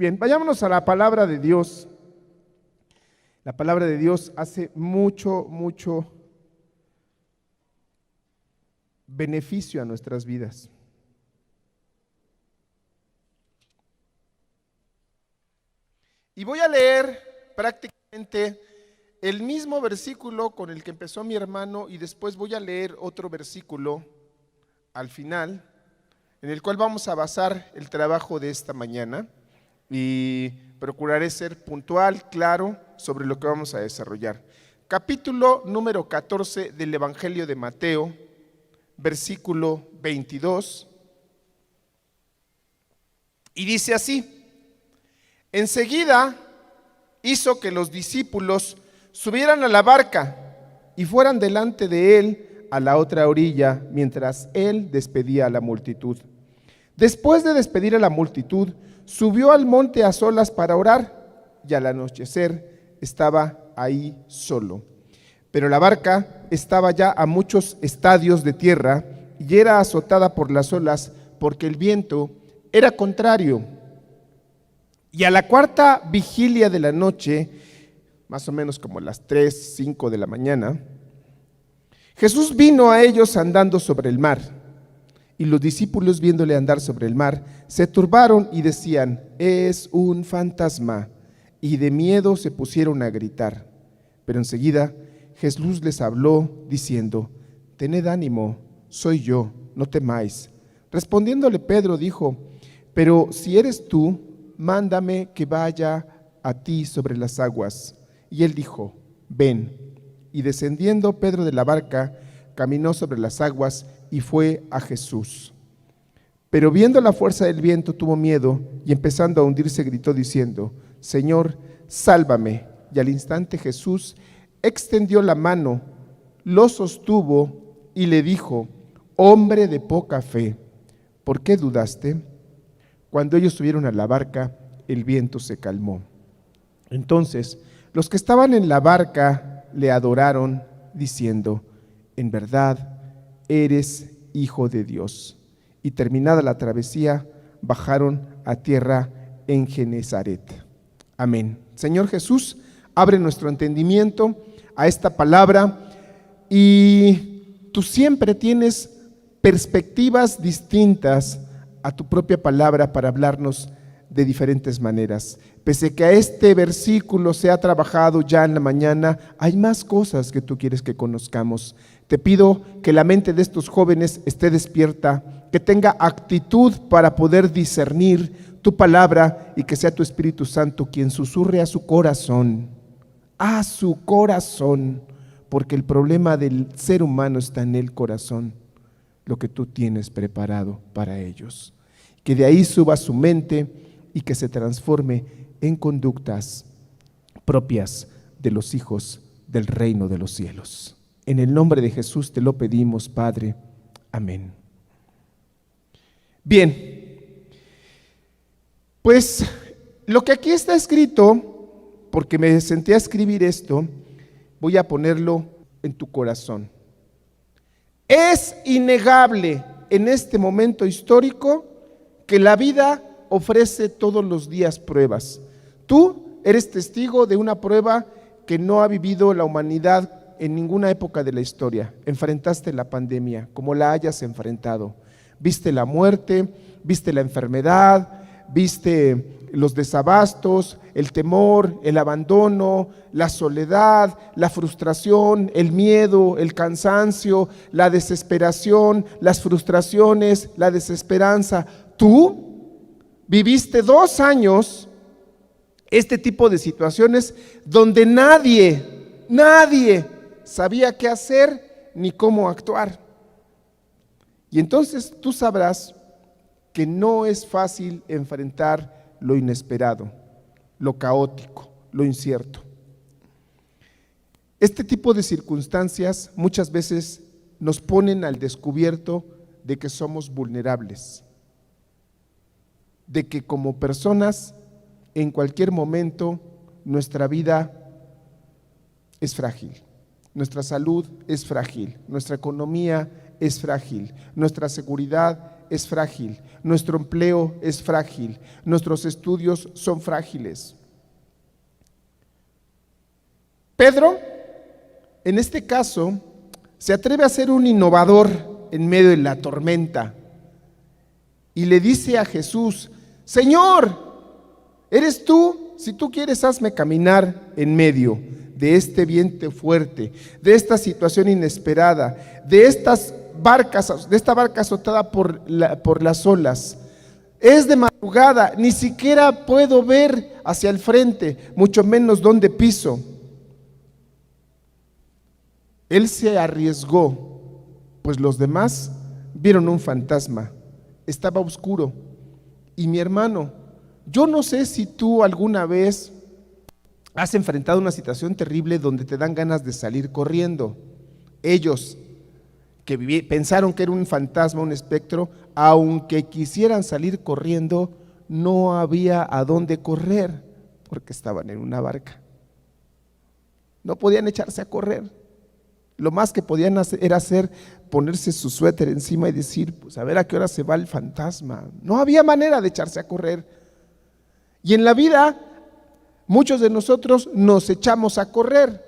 Bien, vayámonos a la palabra de Dios. La palabra de Dios hace mucho beneficio a nuestras vidas. Y voy a leer prácticamente el mismo versículo con el que empezó mi hermano, y después voy a leer otro versículo al final, en el cual vamos a basar el trabajo de esta mañana, y procuraré ser puntual, claro, sobre lo que vamos a desarrollar. Capítulo número 14 del Evangelio de Mateo, versículo 22, y dice así: enseguida hizo que los discípulos subieran a la barca y fueran delante de él a la otra orilla, mientras él despedía a la multitud. Después de despedir a la multitud, subió al monte a solas para orar, y al anochecer estaba ahí solo. Pero la barca estaba ya a muchos estadios de tierra y era azotada por las olas, porque el viento era contrario. Y a la cuarta vigilia de la noche, más o menos como las 3, 5 de la mañana, Jesús vino a ellos andando sobre el mar. Y los discípulos, viéndole andar sobre el mar, se turbaron y decían: es un fantasma. Y de miedo se pusieron a gritar. Pero enseguida Jesús les habló diciendo: tened ánimo, soy yo, no temáis. Respondiéndole Pedro dijo: pero si eres tú, mándame que vaya a ti sobre las aguas. Y él dijo: ven. Y descendiendo Pedro de la barca, caminó sobre las aguas y fue a Jesús. Pero viendo la fuerza del viento tuvo miedo, y empezando a hundirse gritó diciendo: Señor, sálvame. Y al instante Jesús extendió la mano, lo sostuvo y le dijo: hombre de poca fe, ¿por qué dudaste? Cuando ellos subieron a la barca, el viento se calmó. Entonces los que estaban en la barca le adoraron, diciendo: en verdad eres Hijo de Dios. Y terminada la travesía, bajaron a tierra en Genezaret. Amén. Señor Jesús, abre nuestro entendimiento a esta palabra, y tú siempre tienes perspectivas distintas a tu propia palabra para hablarnos de diferentes maneras. Pese que a este versículo se ha trabajado ya en la mañana, hay más cosas que tú quieres que conozcamos. Te pido que la mente de estos jóvenes esté despierta, que tenga actitud para poder discernir tu palabra, y que sea tu Espíritu Santo quien susurre a su corazón, porque el problema del ser humano está en el corazón, lo que tú tienes preparado para ellos. Que de ahí suba su mente y que se transforme en conductas propias de los hijos del reino de los cielos. En el nombre de Jesús te lo pedimos, Padre. Amén. Bien, pues lo que aquí está escrito, porque me senté a escribir esto, voy a ponerlo en tu corazón. Es innegable en este momento histórico que la vida ofrece todos los días pruebas. Tú eres testigo de una prueba que no ha vivido la humanidad en ninguna época de la historia. Enfrentaste la pandemia, como la hayas enfrentado. Viste la muerte, viste la enfermedad, viste los desabastos, el temor, el abandono, la soledad, la frustración, el miedo, el cansancio, la desesperación, las frustraciones, la desesperanza. Tú viviste 2 años este tipo de situaciones donde nadie sabía qué hacer ni cómo actuar. Y entonces tú sabrás que no es fácil enfrentar lo inesperado, lo caótico, lo incierto. Este tipo de circunstancias muchas veces nos ponen al descubierto de que somos vulnerables, de que como personas en cualquier momento nuestra vida es frágil, nuestra salud es frágil, nuestra economía es frágil, nuestra seguridad es frágil, nuestro empleo es frágil, nuestros estudios son frágiles. Pedro, en este caso, se atreve a ser un innovador en medio de la tormenta y le dice a Jesús: Señor, ¿eres tú? Si tú quieres, hazme caminar en medio de este viento fuerte, de esta situación inesperada, de esta barca azotada por las olas. Es de madrugada, ni siquiera puedo ver hacia el frente, mucho menos dónde piso. Él se arriesgó, pues los demás vieron un fantasma, estaba oscuro. Y mi hermano, yo no sé si tú alguna vez has enfrentado una situación terrible donde te dan ganas de salir corriendo. Ellos que pensaron que era un fantasma, un espectro, aunque quisieran salir corriendo, no había a dónde correr porque estaban en una barca. No podían echarse a correr. Lo más que podían hacer era ponerse su suéter encima y decir, pues a ver a qué hora se va el fantasma. No había manera de echarse a correr. Y en la vida, muchos de nosotros nos echamos a correr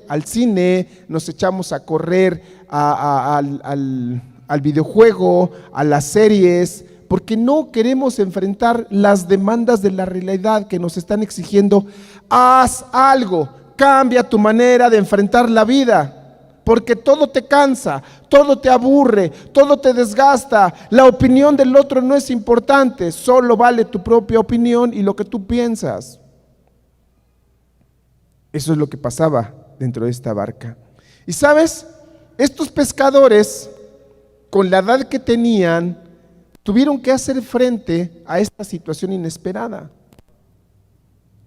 al cine, nos echamos a correr al videojuego, a las series, porque no queremos enfrentar las demandas de la realidad que nos están exigiendo. Haz algo. Cambia tu manera de enfrentar la vida, porque todo te cansa, todo te aburre, todo te desgasta. La opinión del otro no es importante, solo vale tu propia opinión y lo que tú piensas. Eso es lo que pasaba dentro de esta barca. Y sabes, estos pescadores, con la edad que tenían, tuvieron que hacer frente a esta situación inesperada.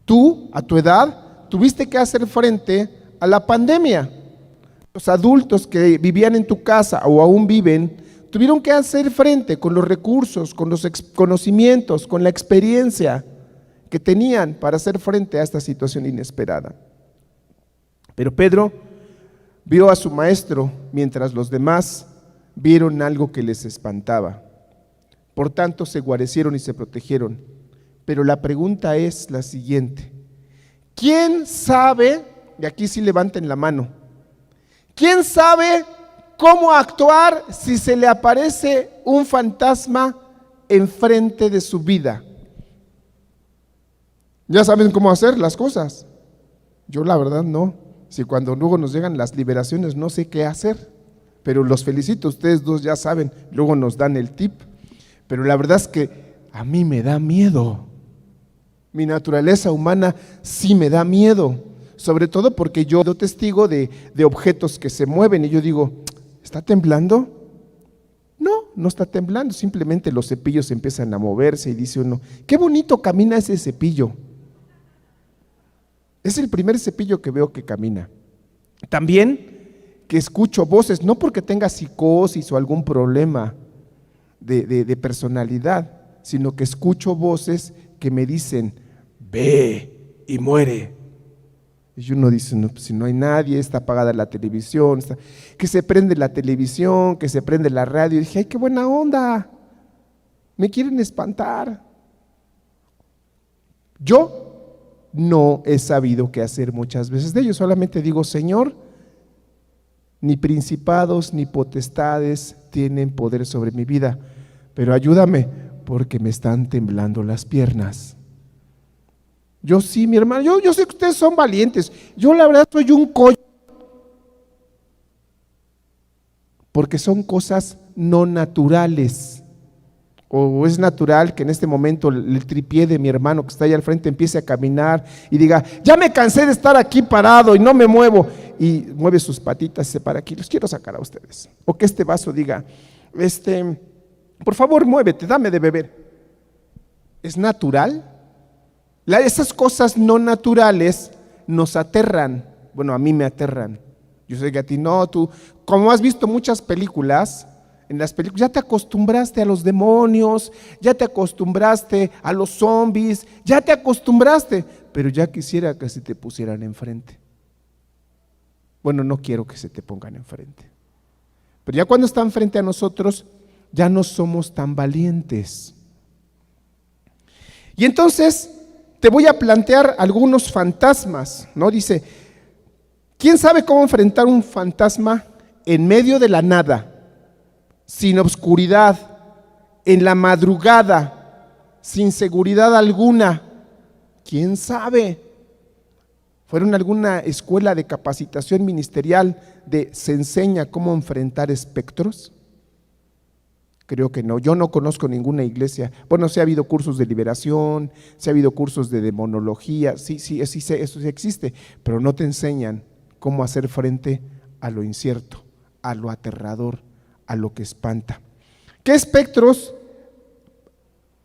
Tú, a tu edad, tuviste que hacer frente a la pandemia. Los adultos que vivían en tu casa o aún viven, tuvieron que hacer frente con los recursos, con los conocimientos, con la experiencia que tenían para hacer frente a esta situación inesperada. Pero Pedro vio a su maestro mientras los demás vieron algo que les espantaba. Por tanto, se guarecieron y se protegieron. Pero la pregunta es la siguiente: ¿quién sabe? Y aquí sí levanten la mano. ¿Quién sabe cómo actuar si se le aparece un fantasma enfrente de su vida? ¿Ya saben cómo hacer las cosas? Yo la verdad no. Si cuando luego nos llegan las liberaciones no sé qué hacer, pero los felicito, ustedes dos ya saben, luego nos dan el tip. Pero la verdad es que a mí me da miedo. Mi naturaleza humana sí me da miedo, sobre todo porque yo soy testigo de objetos que se mueven y yo digo, ¿está temblando? No, no está temblando, simplemente los cepillos empiezan a moverse y dice uno, qué bonito camina ese cepillo. Es el primer cepillo que veo que camina. También que escucho voces, no porque tenga psicosis o algún problema de personalidad, sino que escucho voces que me dicen, ve y muere. Y uno dice, no, pues si no hay nadie, está apagada la televisión, que se prende la televisión, que se prende la radio. Y dije, ay, qué buena onda, me quieren espantar. Yo no he sabido qué hacer muchas veces de ello, solamente digo, Señor, ni principados ni potestades tienen poder sobre mi vida, pero ayúdame porque me están temblando las piernas. Yo sí, mi hermano, yo sé que ustedes son valientes, yo la verdad soy un collo, porque son cosas no naturales. O es natural que en este momento el tripié de mi hermano que está allá al frente empiece a caminar y diga, ya me cansé de estar aquí parado y no me muevo, y mueve sus patitas y se para aquí, los quiero sacar a ustedes. O que este vaso diga, por favor muévete, dame de beber. ¿Es natural? Esas cosas no naturales nos aterran. Bueno, a mí me aterran. Yo sé que a ti no, tú, como has visto muchas películas, en las películas ya te acostumbraste a los demonios, ya te acostumbraste a los zombies, ya te acostumbraste, pero ya quisiera que se te pusieran enfrente. Bueno, no quiero que se te pongan enfrente, pero ya cuando están frente a nosotros, ya no somos tan valientes. Y entonces te voy a plantear algunos fantasmas, ¿no? Dice, ¿quién sabe cómo enfrentar un fantasma en medio de la nada, sin obscuridad, en la madrugada, sin seguridad alguna? ¿Quién sabe? ¿Fueron a alguna escuela de capacitación ministerial se enseña cómo enfrentar espectros? Creo que no. Yo no conozco ninguna iglesia. Bueno, sí ha habido cursos de liberación, sí ha habido cursos de demonología, sí, eso sí existe, pero no te enseñan cómo hacer frente a lo incierto, a lo aterrador, a lo que espanta. ¿Qué espectros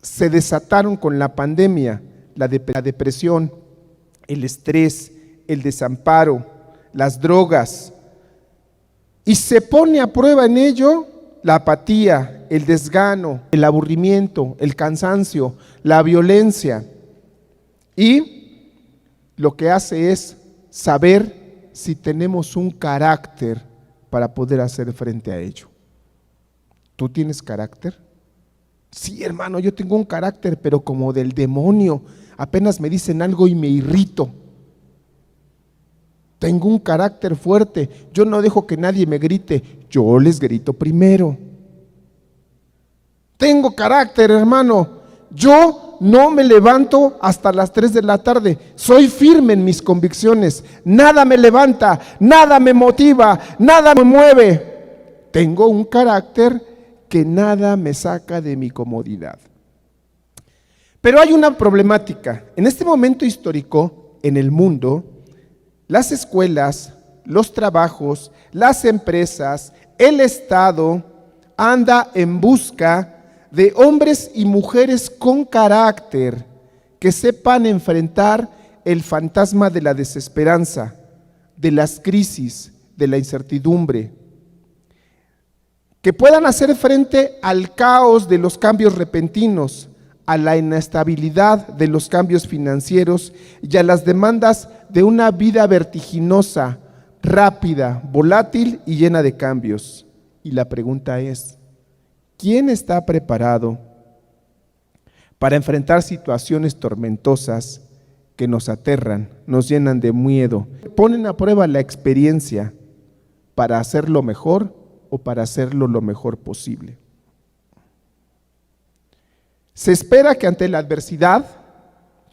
se desataron con la pandemia? La depresión, el estrés, el desamparo, las drogas. Y se pone a prueba en ello la apatía, el desgano, el aburrimiento, el cansancio, la violencia. Y lo que hace es saber si tenemos un carácter para poder hacer frente a ello. ¿Tú tienes carácter? Sí, hermano, yo tengo un carácter, pero como del demonio. Apenas me dicen algo y me irrito. Tengo un carácter fuerte. Yo no dejo que nadie me grite. Yo les grito primero. Tengo carácter, hermano. Yo no me levanto hasta las 3 de la tarde. Soy firme en mis convicciones. Nada me levanta, nada me motiva, nada me mueve. Tengo un carácter que nada me saca de mi comodidad. Pero hay una problemática. En este momento histórico, en el mundo, las escuelas, los trabajos, las empresas, el Estado anda en busca de hombres y mujeres con carácter que sepan enfrentar el fantasma de la desesperanza, de las crisis, de la incertidumbre, que puedan hacer frente al caos de los cambios repentinos, a la inestabilidad de los cambios financieros y a las demandas de una vida vertiginosa, rápida, volátil y llena de cambios. Y la pregunta es, ¿quién está preparado para enfrentar situaciones tormentosas que nos aterran, nos llenan de miedo, ponen a prueba la experiencia para hacerlo mejor o para hacerlo lo mejor posible? Se espera que ante la adversidad,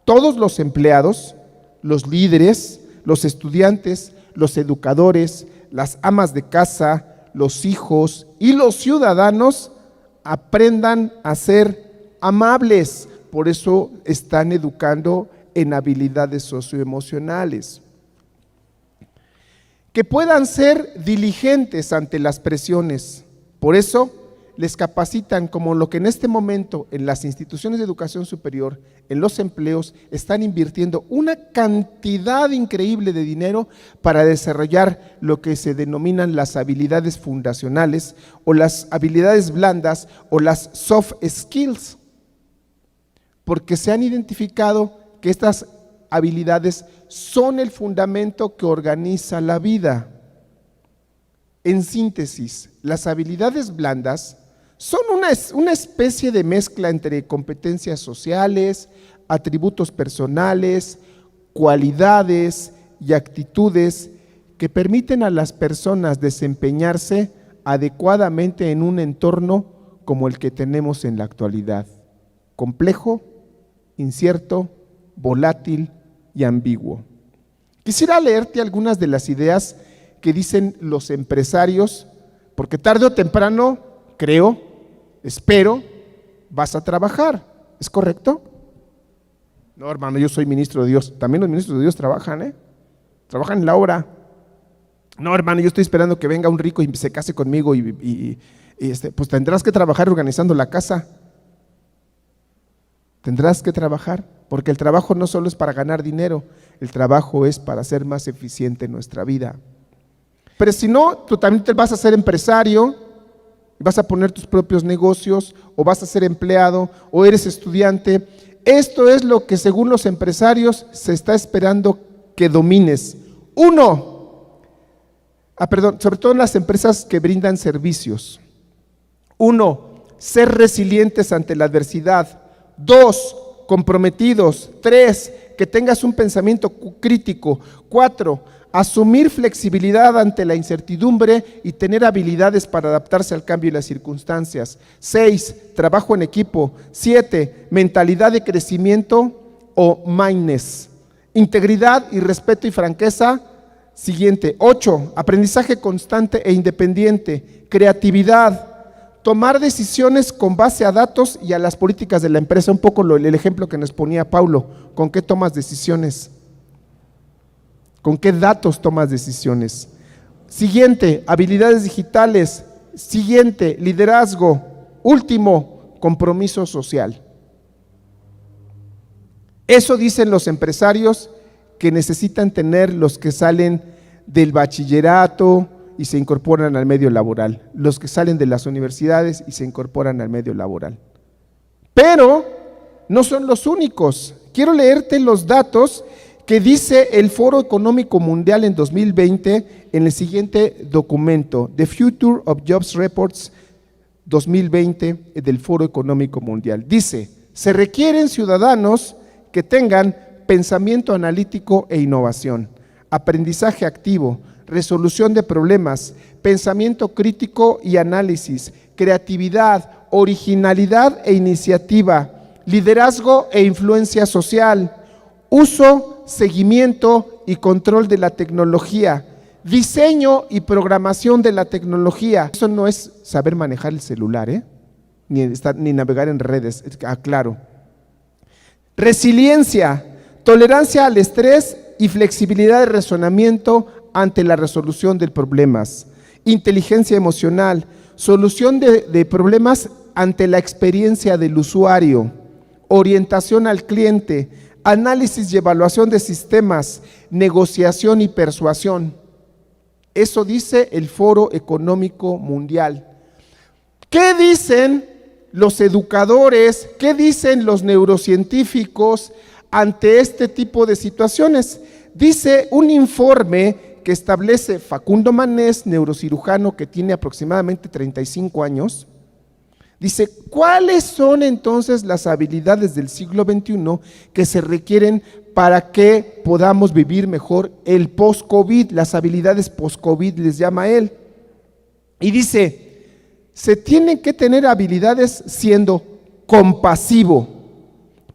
todos los empleados, los líderes, los estudiantes, los educadores, las amas de casa, los hijos y los ciudadanos aprendan a ser amables. Por eso están educando en habilidades socioemocionales. Que puedan ser diligentes ante las presiones. Por eso les capacitan, como lo que en este momento en las instituciones de educación superior, en los empleos, están invirtiendo una cantidad increíble de dinero para desarrollar lo que se denominan las habilidades fundacionales o las habilidades blandas o las soft skills, porque se han identificado que estas habilidades son el fundamento que organiza la vida. En síntesis, las habilidades blandas son una especie de mezcla entre competencias sociales, atributos personales, cualidades y actitudes que permiten a las personas desempeñarse adecuadamente en un entorno como el que tenemos en la actualidad, complejo, incierto, volátil y ambiguo. Quisiera leerte algunas de las ideas que dicen los empresarios, porque tarde o temprano, creo, espero, vas a trabajar. ¿Es correcto? No, hermano, yo soy ministro de Dios. También los ministros de Dios trabajan, trabajan en la obra. No, hermano, yo estoy esperando que venga un rico y se case conmigo y pues tendrás que trabajar organizando la casa. Tendrás que trabajar, porque el trabajo no solo es para ganar dinero, el trabajo es para ser más eficiente en nuestra vida. Pero si no, tú también te vas a ser empresario, vas a poner tus propios negocios, o vas a ser empleado, o eres estudiante. Esto es lo que según los empresarios se está esperando que domines. Sobre todo en las empresas que brindan servicios. 1, ser resilientes ante la adversidad. 2, comprometidos. 3, que tengas un pensamiento crítico. 4, asumir flexibilidad ante la incertidumbre y tener habilidades para adaptarse al cambio y las circunstancias. 6, trabajo en equipo. 7, mentalidad de crecimiento o mindness. Integridad y respeto y franqueza. Siguiente. 8, aprendizaje constante e independiente. Creatividad. Tomar decisiones con base a datos y a las políticas de la empresa. Un poco el ejemplo que nos ponía Paulo. ¿Con qué tomas decisiones? ¿Con qué datos tomas decisiones? Siguiente, habilidades digitales. Siguiente, liderazgo. Último, compromiso social. Eso dicen los empresarios que necesitan tener los que salen del bachillerato y se incorporan al medio laboral, los que salen de las universidades y se incorporan al medio laboral. Pero no son los únicos. Quiero leerte los datos que dice el Foro Económico Mundial en 2020 en el siguiente documento, The Future of Jobs Reports 2020 del Foro Económico Mundial. Dice, se requieren ciudadanos que tengan pensamiento analítico e innovación, aprendizaje activo, resolución de problemas, pensamiento crítico y análisis, creatividad, originalidad e iniciativa, liderazgo e influencia social, uso, seguimiento y control de la tecnología, diseño y programación de la tecnología. Eso no es saber manejar el celular, ni navegar en redes, aclaro. Resiliencia, tolerancia al estrés y flexibilidad de razonamiento ante la resolución de problemas. Inteligencia emocional, solución de problemas ante la experiencia del usuario. Orientación al cliente, análisis y evaluación de sistemas, negociación y persuasión. Eso dice el Foro Económico Mundial. ¿Qué dicen los educadores? ¿Qué dicen los neurocientíficos ante este tipo de situaciones? Dice un informe que establece Facundo Manés, neurocirujano que tiene aproximadamente 35 años, dice, ¿cuáles son entonces las habilidades del siglo XXI que se requieren para que podamos vivir mejor el post-COVID? Las habilidades post-COVID les llama él. Y dice, se tienen que tener habilidades siendo compasivo,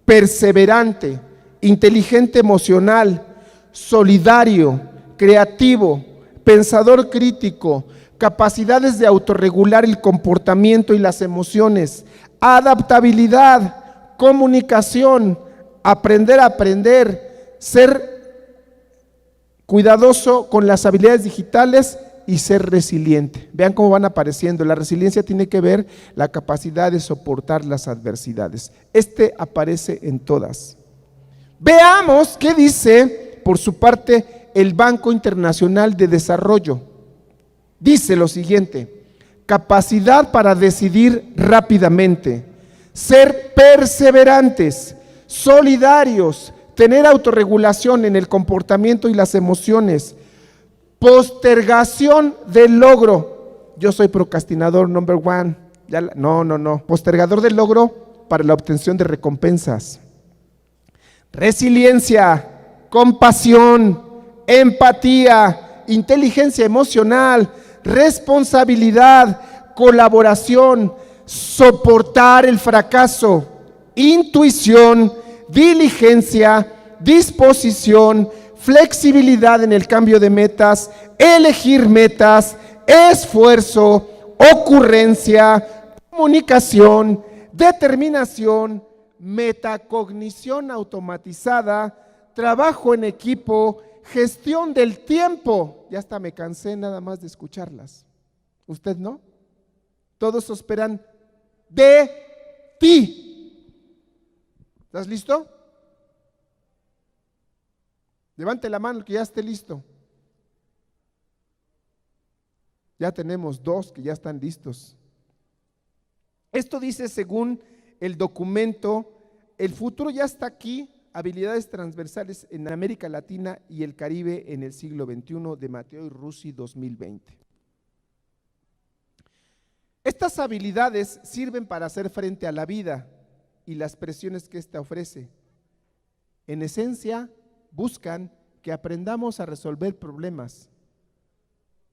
perseverante, inteligente emocional, solidario, creativo, pensador crítico, capacidades de autorregular el comportamiento y las emociones, adaptabilidad, comunicación, aprender a aprender, ser cuidadoso con las habilidades digitales y ser resiliente. Vean cómo van apareciendo. La resiliencia tiene que ver la capacidad de soportar las adversidades. Aparece en todas. Veamos qué dice, por su parte, el Banco Internacional de Desarrollo. Dice lo siguiente: capacidad para decidir rápidamente, ser perseverantes, solidarios, tener autorregulación en el comportamiento y las emociones, postergación del logro. Yo soy procrastinador number one. No. Postergador del logro para la obtención de recompensas. Resiliencia, compasión, empatía, inteligencia emocional, responsabilidad, colaboración, soportar el fracaso, intuición, diligencia, disposición, flexibilidad en el cambio de metas, elegir metas, esfuerzo, ocurrencia, comunicación, determinación, metacognición automatizada, trabajo en equipo, gestión del tiempo. Ya hasta me cansé nada más de escucharlas. ¿Usted no? Todos esperan de ti. ¿Estás listo? Levante la mano el que ya esté listo. Ya tenemos 2 que ya están listos. Esto dice según el documento, el futuro ya está aquí, habilidades transversales en América Latina y el Caribe en el siglo XXI, de Matteo y Russi 2020. Estas habilidades sirven para hacer frente a la vida y las presiones que ésta ofrece. En esencia, buscan que aprendamos a resolver problemas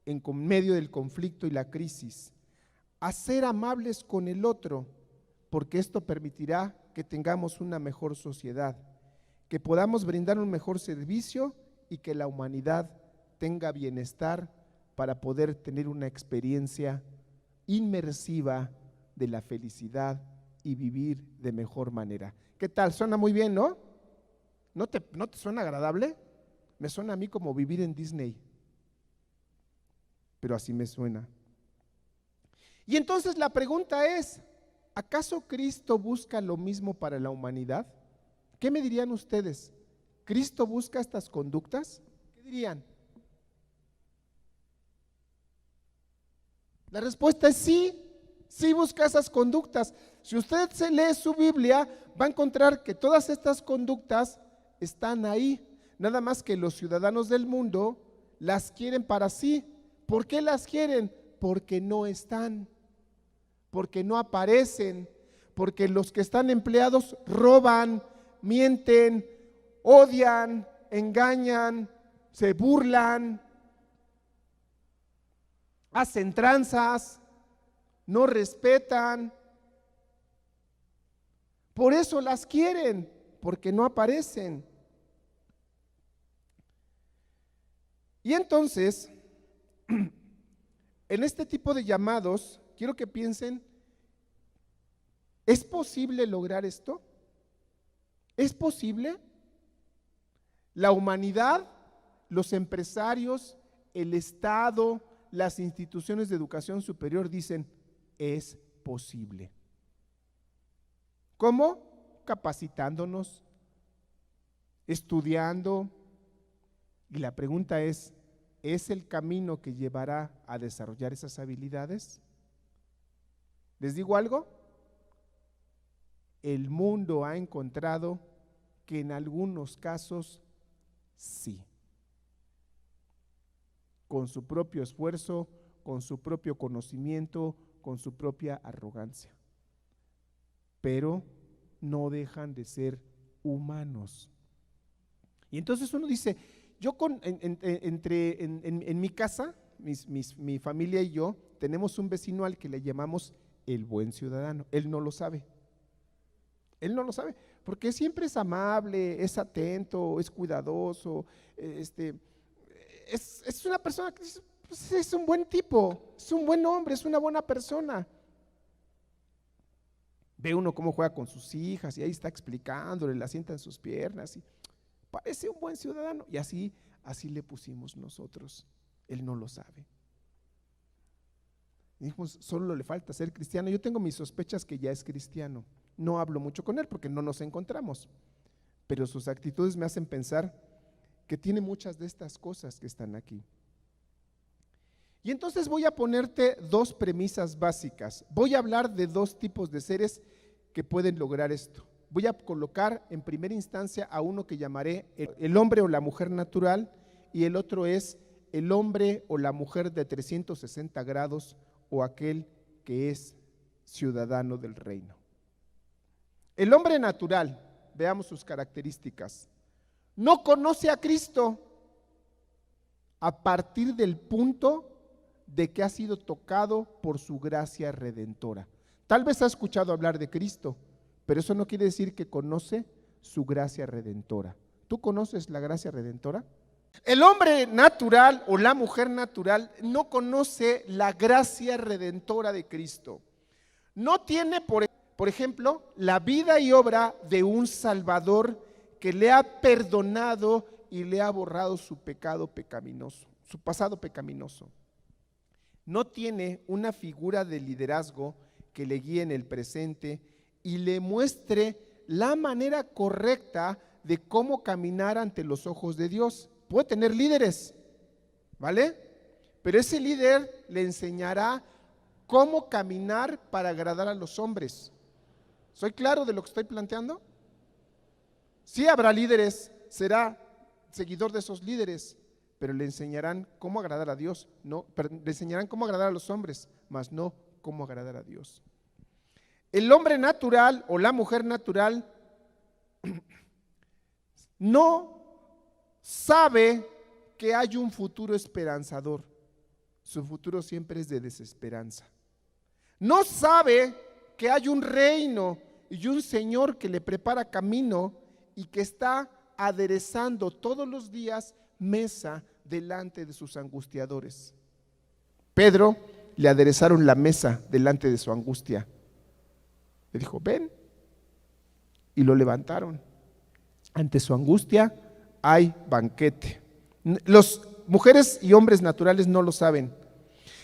en medio del conflicto y la crisis, a ser amables con el otro, porque esto permitirá que tengamos una mejor sociedad, que podamos brindar un mejor servicio y que la humanidad tenga bienestar para poder tener una experiencia inmersiva de la felicidad y vivir de mejor manera. ¿Qué tal? Suena muy bien, ¿no? ¿No te suena agradable? Me suena a mí como vivir en Disney, pero así me suena. Y entonces la pregunta es, ¿acaso Cristo busca lo mismo para la humanidad? ¿Qué me dirían ustedes? ¿Cristo busca estas conductas? ¿Qué dirían? La respuesta es sí, sí busca esas conductas. Si usted se lee su Biblia, va a encontrar que todas estas conductas están ahí. Nada más que los ciudadanos del mundo las quieren para sí. ¿Por qué las quieren? Porque no están, porque no aparecen, porque los que están empleados roban, mienten, odian, engañan, se burlan, hacen tranzas, no respetan. Por eso las quieren, porque no aparecen. Y entonces, en este tipo de llamados, quiero que piensen, ¿es posible lograr esto? ¿Es posible? La humanidad, los empresarios, el Estado, las instituciones de educación superior dicen, es posible. ¿Cómo? Capacitándonos, estudiando. Y la pregunta ¿es el camino que llevará a desarrollar esas habilidades? ¿Les digo algo? El mundo ha encontrado que en algunos casos sí. Con su propio esfuerzo, con su propio conocimiento, con su propia arrogancia. Pero no dejan de ser humanos. Y entonces uno dice, yo en mi casa, mi familia y yo, tenemos un vecino al que le llamamos el buen ciudadano. Él no lo sabe. Él no lo sabe, porque siempre es amable, es atento, es cuidadoso, es una persona que pues, es un buen tipo, es un buen hombre, es una buena persona. Ve uno cómo juega con sus hijas y ahí está explicándole, la sienta en sus piernas y parece un buen ciudadano. Y así le pusimos nosotros. Él no lo sabe. Dijimos, solo le falta ser cristiano. Yo tengo mis sospechas que ya es cristiano. No hablo mucho con él porque no nos encontramos, pero sus actitudes me hacen pensar que tiene muchas de estas cosas que están aquí. Y entonces voy a ponerte dos premisas básicas. Voy a hablar de dos tipos de seres que pueden lograr esto. Voy a colocar en primera instancia a uno que llamaré el hombre o la mujer natural, y el otro es el hombre o la mujer de 360 grados o aquel que es ciudadano del reino. El hombre natural, veamos sus características, no conoce a Cristo a partir del punto de que ha sido tocado por su gracia redentora. Tal vez ha escuchado hablar de Cristo, pero eso no quiere decir que conoce su gracia redentora. ¿Tú conoces la gracia redentora? El hombre natural o la mujer natural no conoce la gracia redentora de Cristo. No tiene, por ejemplo, la vida y obra de un Salvador que le ha perdonado y le ha borrado su pecado pecaminoso, su pasado pecaminoso. No tiene una figura de liderazgo que le guíe en el presente y le muestre la manera correcta de cómo caminar ante los ojos de Dios. Puede tener líderes, ¿vale? Pero ese líder le enseñará cómo caminar para agradar a los hombres. ¿Soy claro de lo que estoy planteando? Sí habrá líderes, será seguidor de esos líderes, pero le enseñarán cómo agradar a Dios, no, le enseñarán cómo agradar a los hombres, mas no cómo agradar a Dios. El hombre natural o la mujer natural no sabe que hay un futuro esperanzador. Su futuro siempre es de desesperanza. No sabe que hay un reino y un Señor que le prepara camino y que está aderezando todos los días mesa delante de sus angustiadores. Pedro le aderezaron la mesa delante de su angustia. Le dijo, ven, y lo levantaron. Ante su angustia hay banquete. Las mujeres y hombres naturales no lo saben.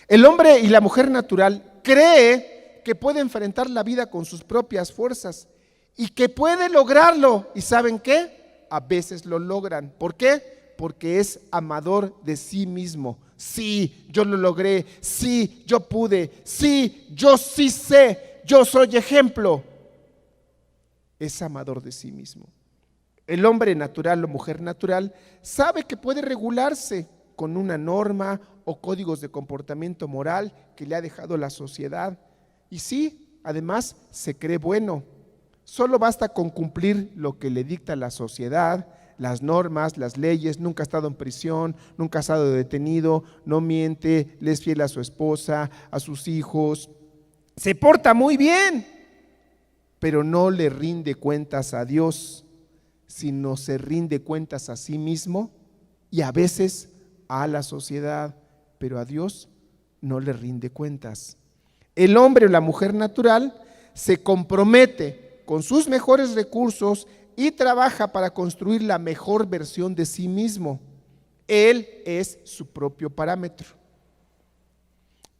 El hombre y la mujer natural cree que puede enfrentar la vida con sus propias fuerzas y que puede lograrlo. ¿Y saben qué? A veces lo logran. ¿Por qué? Porque es amador de sí mismo. Sí, yo lo logré. Sí, yo pude. Sí, yo sí sé. Yo soy ejemplo. Es amador de sí mismo. El hombre natural o mujer natural sabe que puede regularse con una norma o códigos de comportamiento moral que le ha dejado la sociedad. Y sí, además se cree bueno. Solo basta con cumplir lo que le dicta la sociedad, las normas, las leyes. Nunca ha estado en prisión, nunca ha estado detenido, no miente, le es fiel a su esposa, a sus hijos. Se porta muy bien, pero no le rinde cuentas a Dios, sino se rinde cuentas a sí mismo y a veces a la sociedad, pero a Dios no le rinde cuentas. El hombre o la mujer natural se compromete con sus mejores recursos y trabaja para construir la mejor versión de sí mismo. Él es su propio parámetro.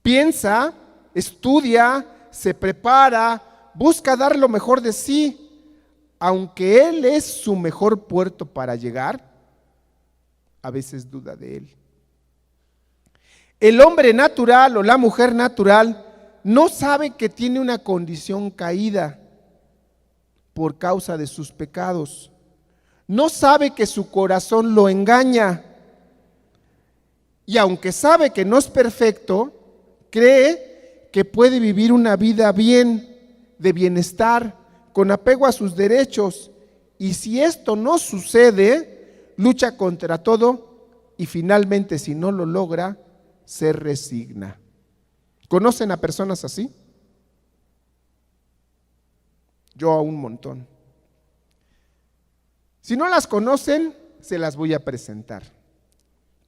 Piensa, estudia, se prepara, busca dar lo mejor de sí. Aunque él es su mejor puerto para llegar, a veces duda de él. El hombre natural o la mujer natural no sabe que tiene una condición caída por causa de sus pecados. No sabe que su corazón lo engaña. Y aunque sabe que no es perfecto, cree que puede vivir una vida bien, de bienestar, con apego a sus derechos. Y si esto no sucede, lucha contra todo y finalmente, si no lo logra, se resigna. ¿Conocen a personas así? Yo a un montón. Si no las conocen, se las voy a presentar.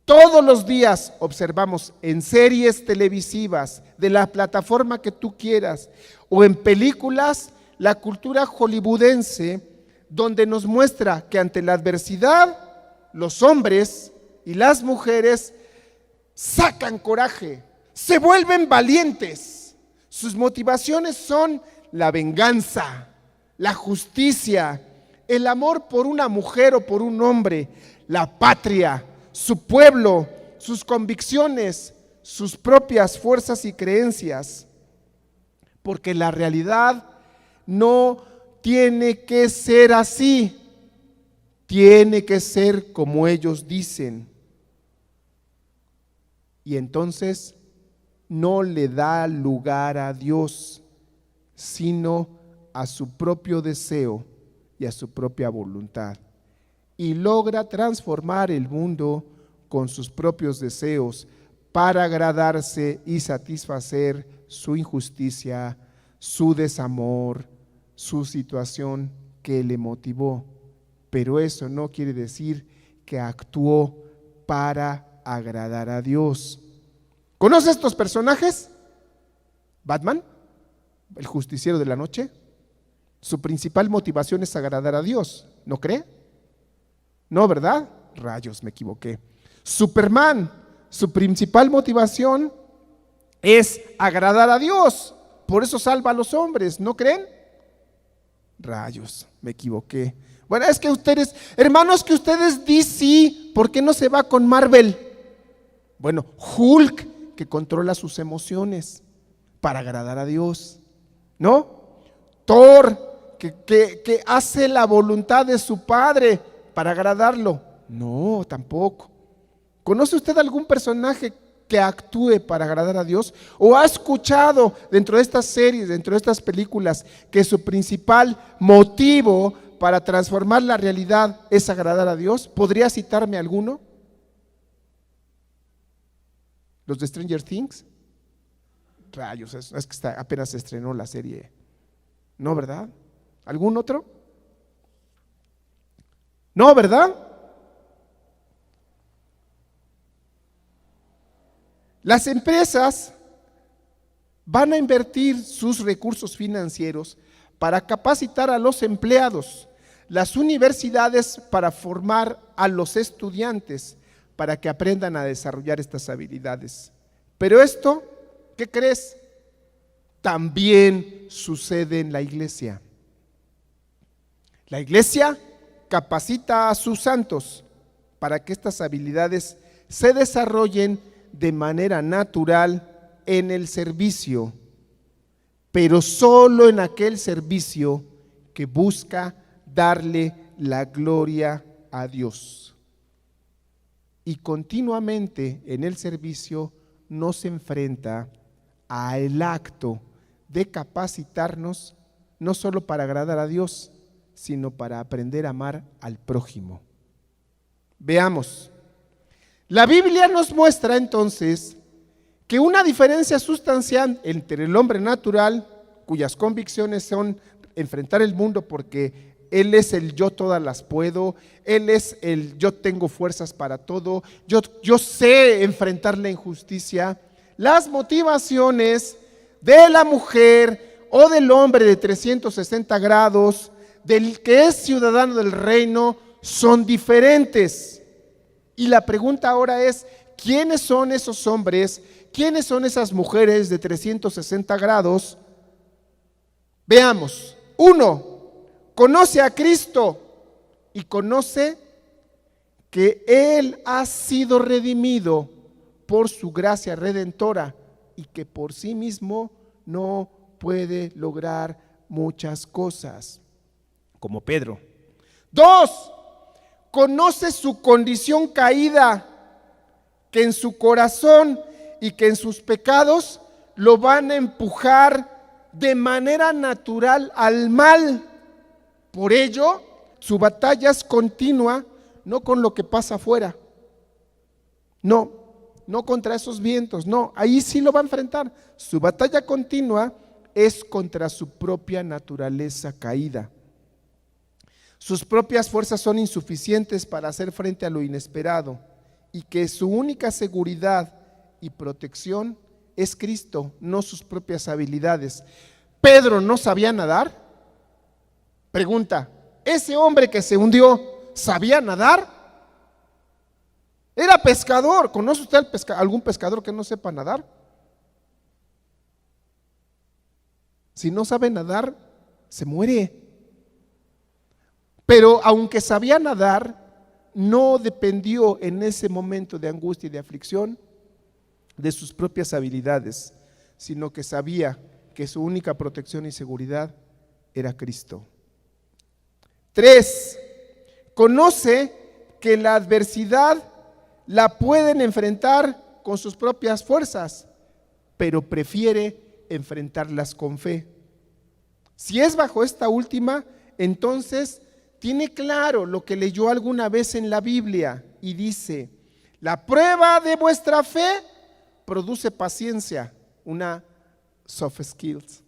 Todos los días observamos en series televisivas, de la plataforma que tú quieras, o en películas, la cultura hollywoodense, donde nos muestra que ante la adversidad, los hombres y las mujeres sacan coraje, se vuelven valientes. Sus motivaciones son la venganza, la justicia, el amor por una mujer o por un hombre, la patria, su pueblo, sus convicciones, sus propias fuerzas y creencias. Porque la realidad no tiene que ser así, tiene que ser como ellos dicen. Y entonces no le da lugar a Dios, sino a su propio deseo y a su propia voluntad. Y logra transformar el mundo con sus propios deseos para agradarse y satisfacer su injusticia, su desamor, su situación que le motivó. Pero eso no quiere decir que actuó para agradar a Dios. ¿Conoce estos personajes? Batman, el justiciero de la noche. Su principal motivación es agradar a Dios, ¿no cree? No, ¿verdad? Rayos, me equivoqué. Superman, su principal motivación es agradar a Dios, por eso salva a los hombres, ¿no creen? Rayos, me equivoqué. Bueno, es que ustedes, hermanos, que ustedes DC, ¿por qué no se va con Marvel? Bueno, Hulk, que controla sus emociones para agradar a Dios, ¿no? Thor, que hace la voluntad de su padre para agradarlo. No, tampoco. ¿Conoce usted algún personaje que actúe para agradar a Dios? ¿O ha escuchado dentro de estas series, dentro de estas películas, que su principal motivo para transformar la realidad es agradar a Dios? ¿Podría citarme alguno? ¿Los de Stranger Things? Rayos, es que apenas se estrenó la serie. ¿No, verdad? ¿Algún otro? No, ¿verdad? Las empresas van a invertir sus recursos financieros para capacitar a los empleados, las universidades para formar a los estudiantes para que aprendan a desarrollar estas habilidades. Pero esto, ¿qué crees? También sucede en la iglesia. La iglesia capacita a sus santos para que estas habilidades se desarrollen de manera natural en el servicio, pero solo en aquel servicio que busca darle la gloria a Dios. Y continuamente en el servicio nos enfrenta al acto de capacitarnos no solo para agradar a Dios, sino para aprender a amar al prójimo. Veamos. La Biblia nos muestra entonces que una diferencia sustancial entre el hombre natural, cuyas convicciones son enfrentar el mundo porque él es el yo todas las puedo, él es el yo tengo fuerzas para todo, yo sé enfrentar la injusticia, las motivaciones de la mujer o del hombre de 360 grados, del que es ciudadano del reino, son diferentes. Y la pregunta ahora es, ¿quiénes son esos hombres? ¿Quiénes son esas mujeres de 360 grados? Veamos. 1. Conoce a Cristo y conoce que Él ha sido redimido por su gracia redentora y que por sí mismo no puede lograr muchas cosas, como Pedro. 2. Conoce su condición caída, que en su corazón y que en sus pecados lo van a empujar de manera natural al mal. Por ello, su batalla es continua, no con lo que pasa afuera, no contra esos vientos, no, ahí sí lo va a enfrentar. Su batalla continua es contra su propia naturaleza caída. Sus propias fuerzas son insuficientes para hacer frente a lo inesperado y que su única seguridad y protección es Cristo, no sus propias habilidades. ¿Pedro no sabía nadar? Pregunta, ¿ese hombre que se hundió sabía nadar? Era pescador. ¿Conoce usted algún pescador que no sepa nadar? Si no sabe nadar, se muere. Pero aunque sabía nadar, no dependió en ese momento de angustia y de aflicción de sus propias habilidades, sino que sabía que su única protección y seguridad era Cristo. 3. Conoce que la adversidad la pueden enfrentar con sus propias fuerzas, pero prefiere enfrentarlas con fe. Si es bajo esta última, entonces tiene claro lo que leyó alguna vez en la Biblia y dice: la prueba de vuestra fe produce paciencia, una soft skills.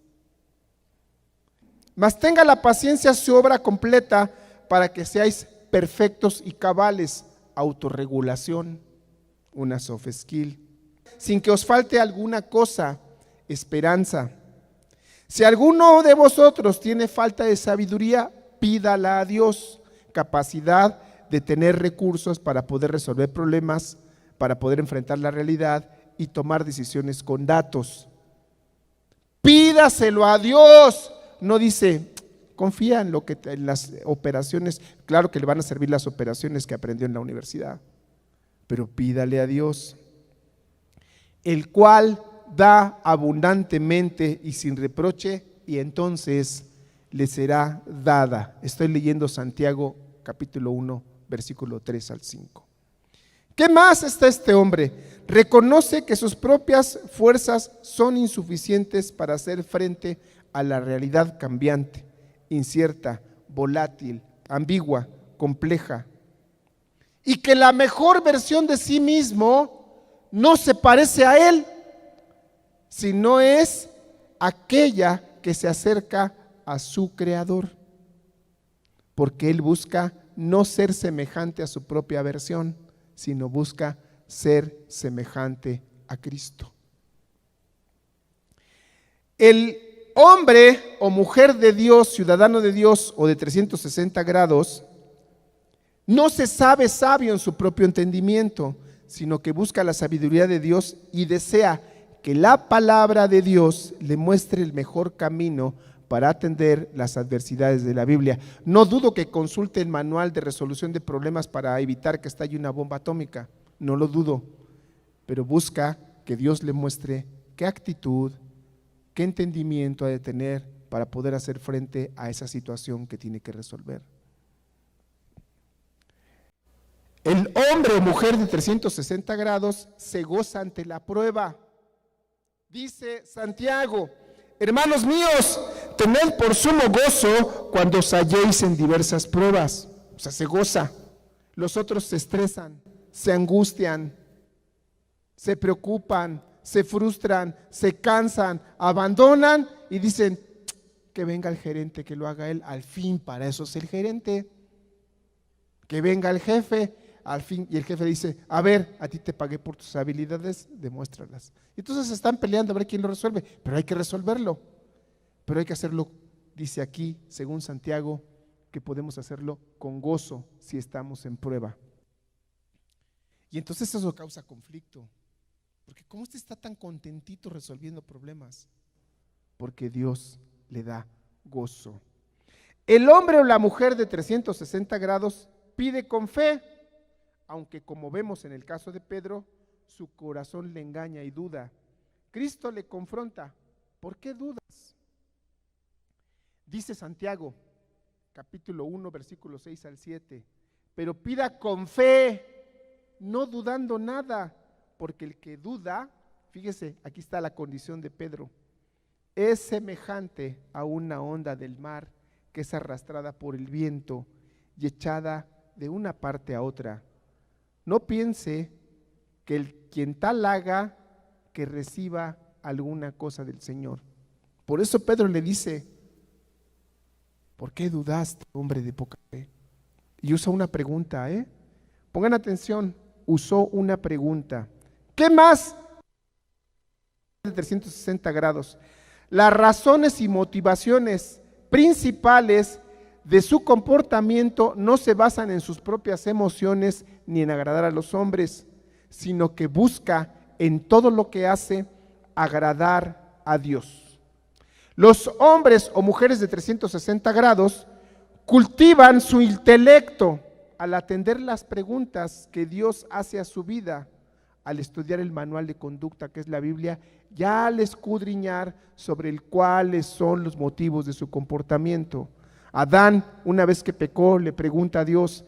Mas tenga la paciencia su obra completa para que seáis perfectos y cabales, autorregulación, una soft skill. Sin que os falte alguna cosa, esperanza. Si alguno de vosotros tiene falta de sabiduría, pídala a Dios, capacidad de tener recursos para poder resolver problemas, para poder enfrentar la realidad y tomar decisiones con datos. Pídaselo a Dios. No dice, confía en las operaciones, claro que le van a servir las operaciones que aprendió en la universidad, pero pídale a Dios, el cual da abundantemente y sin reproche, y entonces le será dada. Estoy leyendo Santiago capítulo 1, versículo 3 al 5. ¿Qué más está este hombre? reconoce que sus propias fuerzas son insuficientes para hacer frente a la realidad cambiante, incierta, volátil, ambigua, compleja, y que la mejor versión de sí mismo no se parece a él, sino es aquella que se acerca a su Creador, porque él busca no ser semejante a su propia versión, sino busca ser semejante a Cristo. El hombre o mujer de Dios, ciudadano de Dios o de 360 grados, no se sabe sabio en su propio entendimiento, sino que busca la sabiduría de Dios y desea que la palabra de Dios le muestre el mejor camino para atender las adversidades de la Biblia. No dudo que consulte el manual de resolución de problemas para evitar que estalle una bomba atómica, no lo dudo, pero busca que Dios le muestre qué actitud, qué entendimiento ha de tener para poder hacer frente a esa situación que tiene que resolver. El hombre o mujer de 360 grados se goza ante la prueba. Dice Santiago: hermanos míos, tened por sumo gozo cuando os halléis en diversas pruebas. O sea, se goza. Los otros se estresan, se angustian, se preocupan, se frustran, se cansan, abandonan y dicen: que venga el gerente, que lo haga él. Al fin, para eso es el gerente. Que venga el jefe, al fin, y el jefe dice: a ver, a ti te pagué por tus habilidades, demuéstralas. Y entonces están peleando a ver quién lo resuelve, pero hay que resolverlo. Pero hay que hacerlo, dice aquí, según Santiago, que podemos hacerlo con gozo si estamos en prueba. Y entonces eso causa conflicto, porque ¿cómo usted está tan contentito resolviendo problemas? Porque Dios le da gozo. El hombre o la mujer de 360 grados pide con fe, aunque como vemos en el caso de Pedro, su corazón le engaña y duda. Cristo le confronta: ¿por qué dudas? Dice Santiago, capítulo 1, versículos 6 al 7, pero pida con fe, no dudando nada, porque el que duda, fíjese, aquí está la condición de Pedro, es semejante a una onda del mar que es arrastrada por el viento y echada de una parte a otra. No piense que quien tal haga, que reciba alguna cosa del Señor. Por eso Pedro le dice: ¿por qué dudaste, hombre de poca fe? Y usa una pregunta, pongan atención, usó una pregunta. ¿Qué más? De 360 grados. Las razones y motivaciones principales de su comportamiento no se basan en sus propias emociones ni en agradar a los hombres, sino que busca en todo lo que hace agradar a Dios. Los hombres o mujeres de 360 grados cultivan su intelecto al atender las preguntas que Dios hace a su vida, al estudiar el manual de conducta que es la Biblia, ya al escudriñar sobre cuáles son los motivos de su comportamiento. Adán, una vez que pecó, le pregunta a Dios: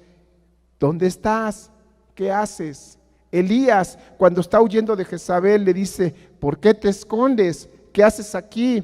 ¿dónde estás? ¿Qué haces? Elías, cuando está huyendo de Jezabel, le dice: ¿por qué te escondes? ¿Qué haces aquí?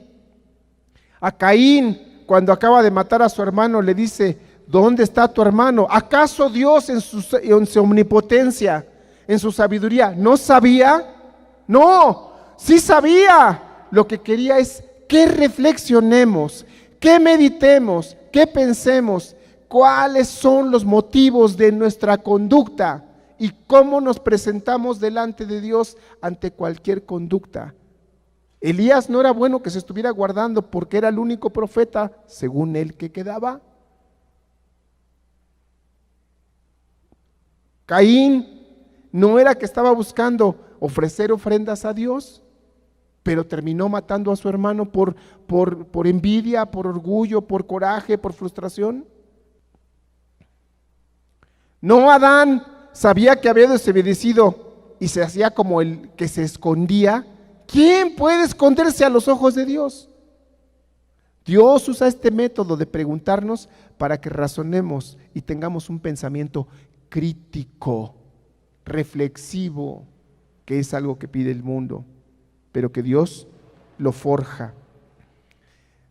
A Caín, cuando acaba de matar a su hermano, le dice: ¿dónde está tu hermano? ¿Acaso Dios en su omnipotencia, en su sabiduría, no sabía? No, sí sabía. Lo que quería es que reflexionemos, que meditemos, que pensemos cuáles son los motivos de nuestra conducta y cómo nos presentamos delante de Dios ante cualquier conducta. Elías no era bueno que se estuviera guardando porque era el único profeta, según él, que quedaba. Caín no era que estaba buscando ofrecer ofrendas a Dios, pero terminó matando a su hermano por envidia, por orgullo, por coraje, por frustración. No, Adán sabía que había desobedecido y se hacía como el que se escondía. ¿Quién puede esconderse a los ojos de Dios? Dios usa este método de preguntarnos para que razonemos y tengamos un pensamiento crítico, reflexivo. que es algo que pide el mundo, pero que Dios lo forja.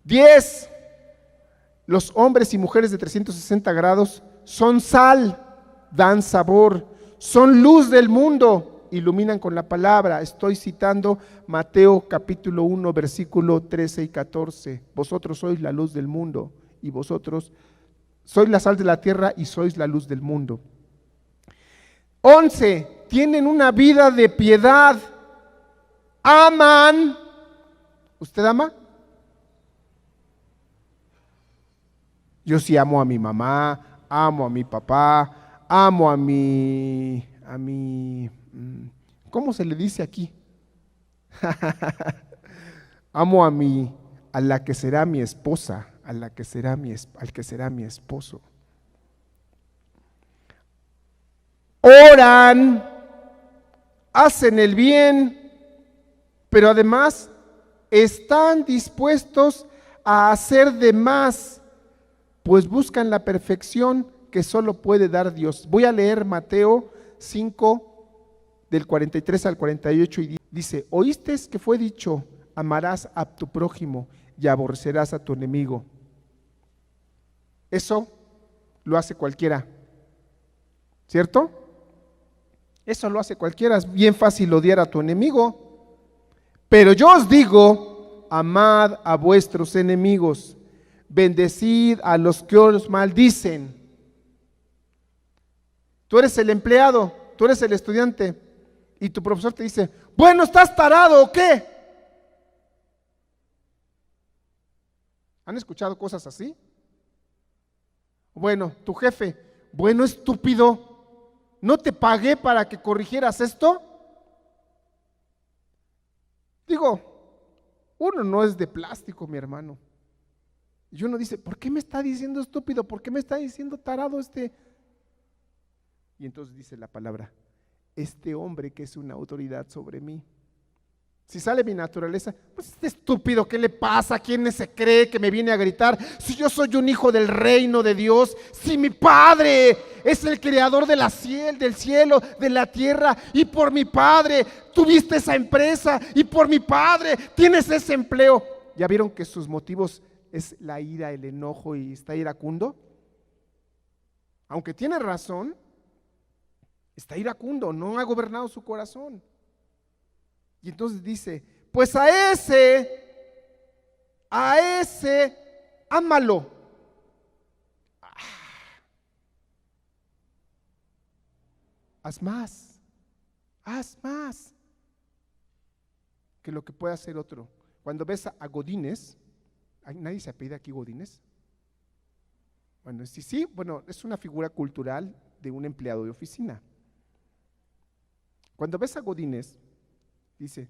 10. Los hombres y mujeres de 360 grados son sal, dan sabor, son luz del mundo, iluminan con la palabra. Estoy citando Mateo capítulo 1, versículo 13 y 14. Vosotros sois la luz del mundo y vosotros sois la sal de la tierra y sois la luz del mundo. 11. Tienen una vida de piedad, aman. ¿Usted ama? Yo sí amo a mi mamá, amo a mi papá, amo a mi, ¿cómo se le dice aquí? Amo a la que será mi esposa, al que será mi esposo. Oran, hacen el bien, pero además están dispuestos a hacer de más, pues buscan la perfección que solo puede dar Dios. Voy a leer Mateo 5, del 43 al 48, y dice: ¿oíste que fue dicho, amarás a tu prójimo y aborrecerás a tu enemigo? Eso lo hace cualquiera, ¿cierto? Eso lo hace cualquiera. Es bien fácil odiar a tu enemigo. Pero yo os digo, amad a vuestros enemigos, bendecid a los que os maldicen. Tú eres el empleado, tú eres el estudiante, y tu profesor te dice: bueno, ¿estás tarado o qué? ¿Han escuchado cosas así? Bueno, tu jefe: bueno, estúpido, ¿no te pagué para que corrigieras esto? Digo, uno no es de plástico, mi hermano. Y uno dice: ¿por qué me está diciendo estúpido? ¿Por qué me está diciendo tarado este? Y entonces dice la palabra: este hombre que es una autoridad sobre mí. Si sale mi naturaleza, pues este estúpido, ¿qué le pasa? ¿Quién se cree que me viene a gritar? Si yo soy un hijo del reino de Dios, si mi Padre es el creador del cielo, de la tierra, y por mi Padre tuviste esa empresa, y por mi Padre tienes ese empleo. ¿Ya vieron que sus motivos es la ira, el enojo, y está iracundo? Aunque tiene razón, está iracundo, no ha gobernado su corazón. Y entonces dice: pues a ese, ámalo. Haz más que lo que pueda hacer otro. Cuando ves a Godínez, ¿nadie se apellida aquí Godínez? Bueno, sí, bueno, es una figura cultural de un empleado de oficina. Cuando ves a Godínez, dice: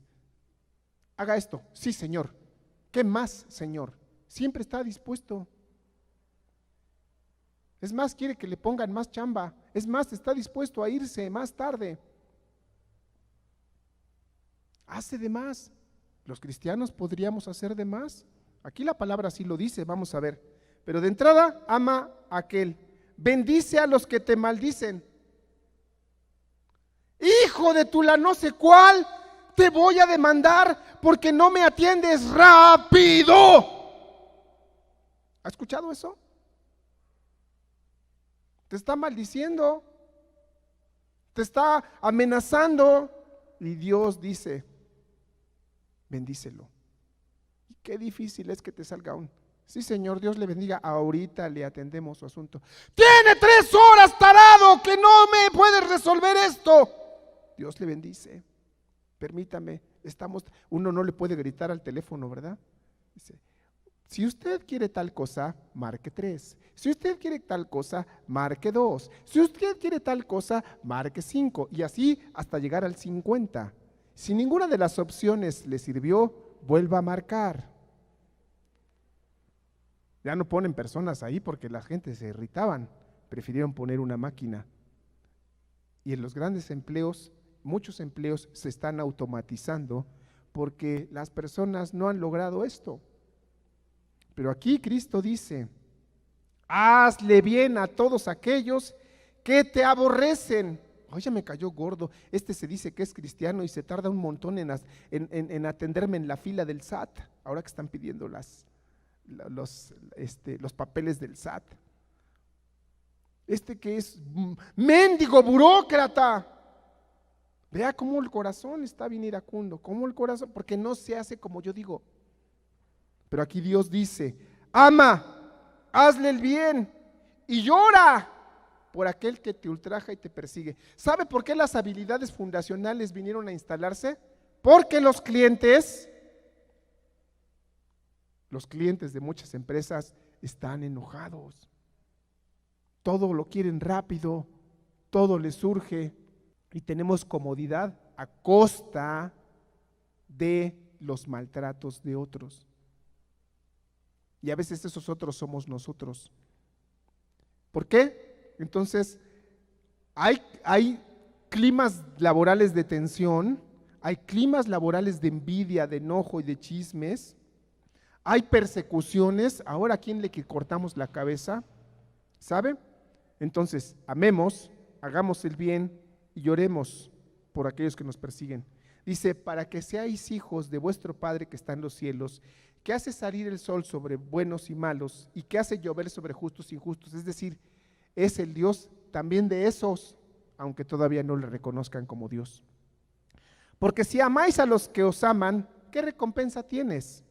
haga esto. Sí, señor. ¿Qué más, señor? Siempre está dispuesto. Es más, quiere que le pongan más chamba. Es más, está dispuesto a irse más tarde. Hace de más. Los cristianos podríamos hacer de más. Aquí la palabra sí lo dice, vamos a ver. Pero de entrada, ama a aquel. Bendice a los que te maldicen. Hijo de tu la no sé cuál, te voy a demandar porque no me atiendes rápido. ¿Ha escuchado eso? Te está maldiciendo, te está amenazando, y Dios dice: bendícelo. Y qué difícil es que te salga un: sí, señor, Dios le bendiga, ahorita le atendemos su asunto. Tiene 3 horas, tarado, que no me puedes resolver esto. Dios le bendice. Permítame, uno no le puede gritar al teléfono, ¿verdad? Dice: si usted quiere tal cosa, marque 3. Si usted quiere tal cosa, marque 2. Si usted quiere tal cosa, marque 5. Y así hasta llegar al 50. Si ninguna de las opciones le sirvió, vuelva a marcar. Ya no ponen personas ahí porque la gente se irritaban. Prefirieron poner una máquina. Y en los grandes empleos, muchos empleos se están automatizando porque las personas no han logrado esto. Pero aquí Cristo dice: hazle bien a todos aquellos que te aborrecen. Oye, me cayó gordo, se dice que es cristiano y se tarda un montón en atenderme en la fila del SAT, ahora que están pidiendo los papeles del SAT. Que es mendigo burócrata. Vea cómo el corazón está bien iracundo, cómo el corazón, porque no se hace como yo digo. Pero aquí Dios dice: ama, hazle el bien y llora por aquel que te ultraja y te persigue. ¿Sabe por qué las habilidades fundacionales vinieron a instalarse? Porque los clientes de muchas empresas están enojados. Todo lo quieren rápido, todo les surge y tenemos comodidad a costa de los maltratos de otros. Y a veces esos otros somos nosotros. ¿Por qué? Entonces, hay climas laborales de tensión, hay climas laborales de envidia, de enojo y de chismes, hay persecuciones. Ahora, ¿a quién le cortamos la cabeza? ¿Sabe? Entonces, amemos, hagamos el bien y lloremos por aquellos que nos persiguen. Dice: para que seáis hijos de vuestro Padre que está en los cielos, que hace salir el sol sobre buenos y malos, y que hace llover sobre justos y injustos. Es decir, es el Dios también de esos, aunque todavía no le reconozcan como Dios. Porque si amáis a los que os aman, ¿qué recompensa tienes?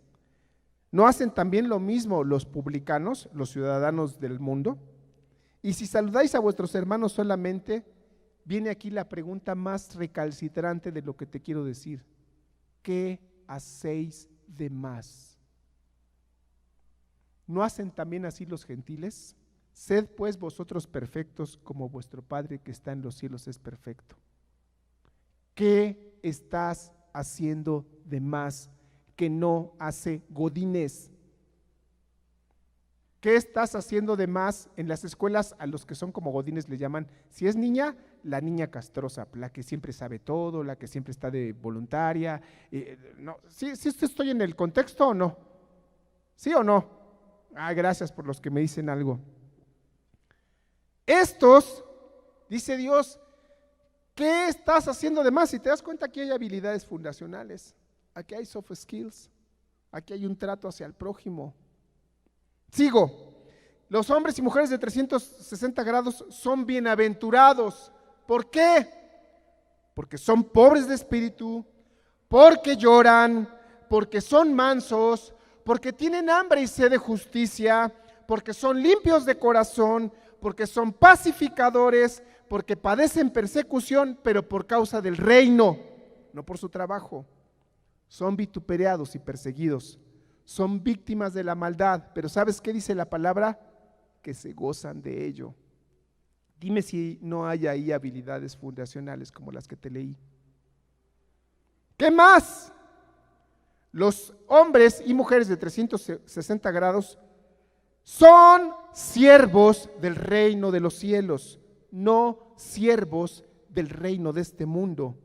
¿No hacen también lo mismo los publicanos, los ciudadanos del mundo? Y si saludáis a vuestros hermanos solamente, viene aquí la pregunta más recalcitrante de lo que te quiero decir: ¿qué hacéis de más? ¿No hacen también así los gentiles? Sed pues vosotros perfectos como vuestro Padre que está en los cielos es perfecto. ¿Qué estás haciendo de más que no hace godines? ¿Qué estás haciendo de más? En las escuelas a los que son como godines le llaman, si es niña, la niña castrosa, la que siempre sabe todo, la que siempre está de voluntaria. No, ¿sí estoy en el contexto o no? ¿Sí o no? Gracias por los que me dicen algo. Estos, dice Dios, ¿qué estás haciendo de más? Si te das cuenta, aquí hay habilidades fundacionales, aquí hay soft skills, aquí hay un trato hacia el prójimo. Sigo. Los hombres y mujeres de 360 grados son bienaventurados. ¿Por qué? Porque son pobres de espíritu, porque lloran, porque son mansos, porque tienen hambre y sed de justicia, porque son limpios de corazón, porque son pacificadores, porque padecen persecución, pero por causa del reino, no por su trabajo. Son vituperados y perseguidos, son víctimas de la maldad, pero ¿sabes qué dice la palabra? Que se gozan de ello. Dime si no hay ahí habilidades fundacionales como las que te leí. ¿Qué más? Los hombres y mujeres de 360 grados son siervos del reino de los cielos, no siervos del reino de este mundo.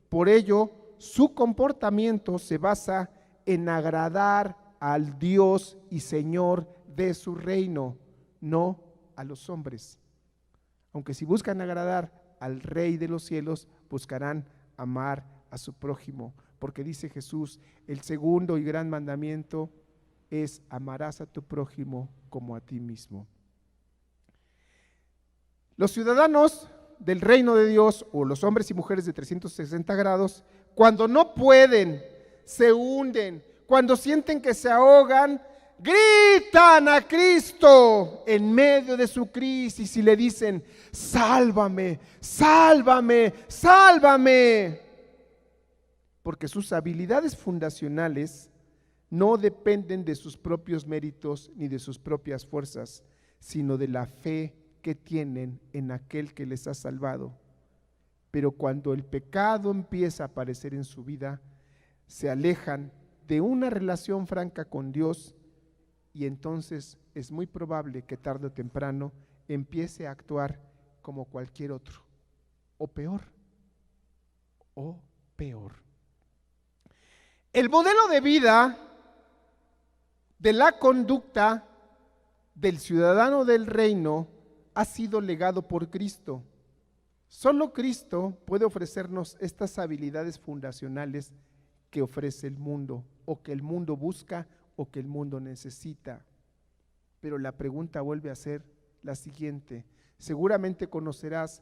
Por ello, su comportamiento se basa en agradar al Dios y Señor de su reino, no a los hombres. Aunque si buscan agradar al Rey de los cielos, buscarán amar a su prójimo, porque dice Jesús, el segundo y gran mandamiento es: amarás a tu prójimo como a ti mismo. Los ciudadanos del reino de Dios, o los hombres y mujeres de 360 grados, cuando no pueden, se hunden, cuando sienten que se ahogan, gritan a Cristo en medio de su crisis y le dicen: sálvame, sálvame, sálvame. Porque sus habilidades fundacionales no dependen de sus propios méritos ni de sus propias fuerzas, sino de la fe que tienen en aquel que les ha salvado. Pero cuando el pecado empieza a aparecer en su vida, se alejan de una relación franca con Dios, y entonces es muy probable que tarde o temprano empiece a actuar como cualquier otro, o peor. El modelo de vida de la conducta del ciudadano del reino ha sido legado por Cristo. Solo Cristo puede ofrecernos estas habilidades fundacionales que ofrece el mundo, o que el mundo busca, o que el mundo necesita. Pero la pregunta vuelve a ser la siguiente. Seguramente conocerás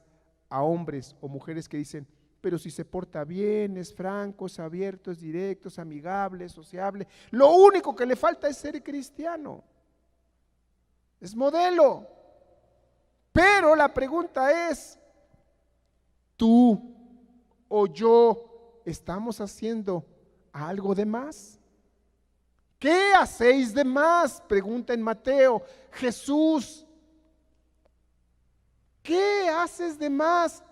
a hombres o mujeres que dicen: pero si se porta bien, es franco, es abierto, es directo, es amigable, es sociable, lo único que le falta es ser cristiano, es modelo. Pero la pregunta es: ¿tú o yo estamos haciendo algo de más? ¿Qué hacéis de más?, pregunta en Mateo Jesús. ¿Qué haces de más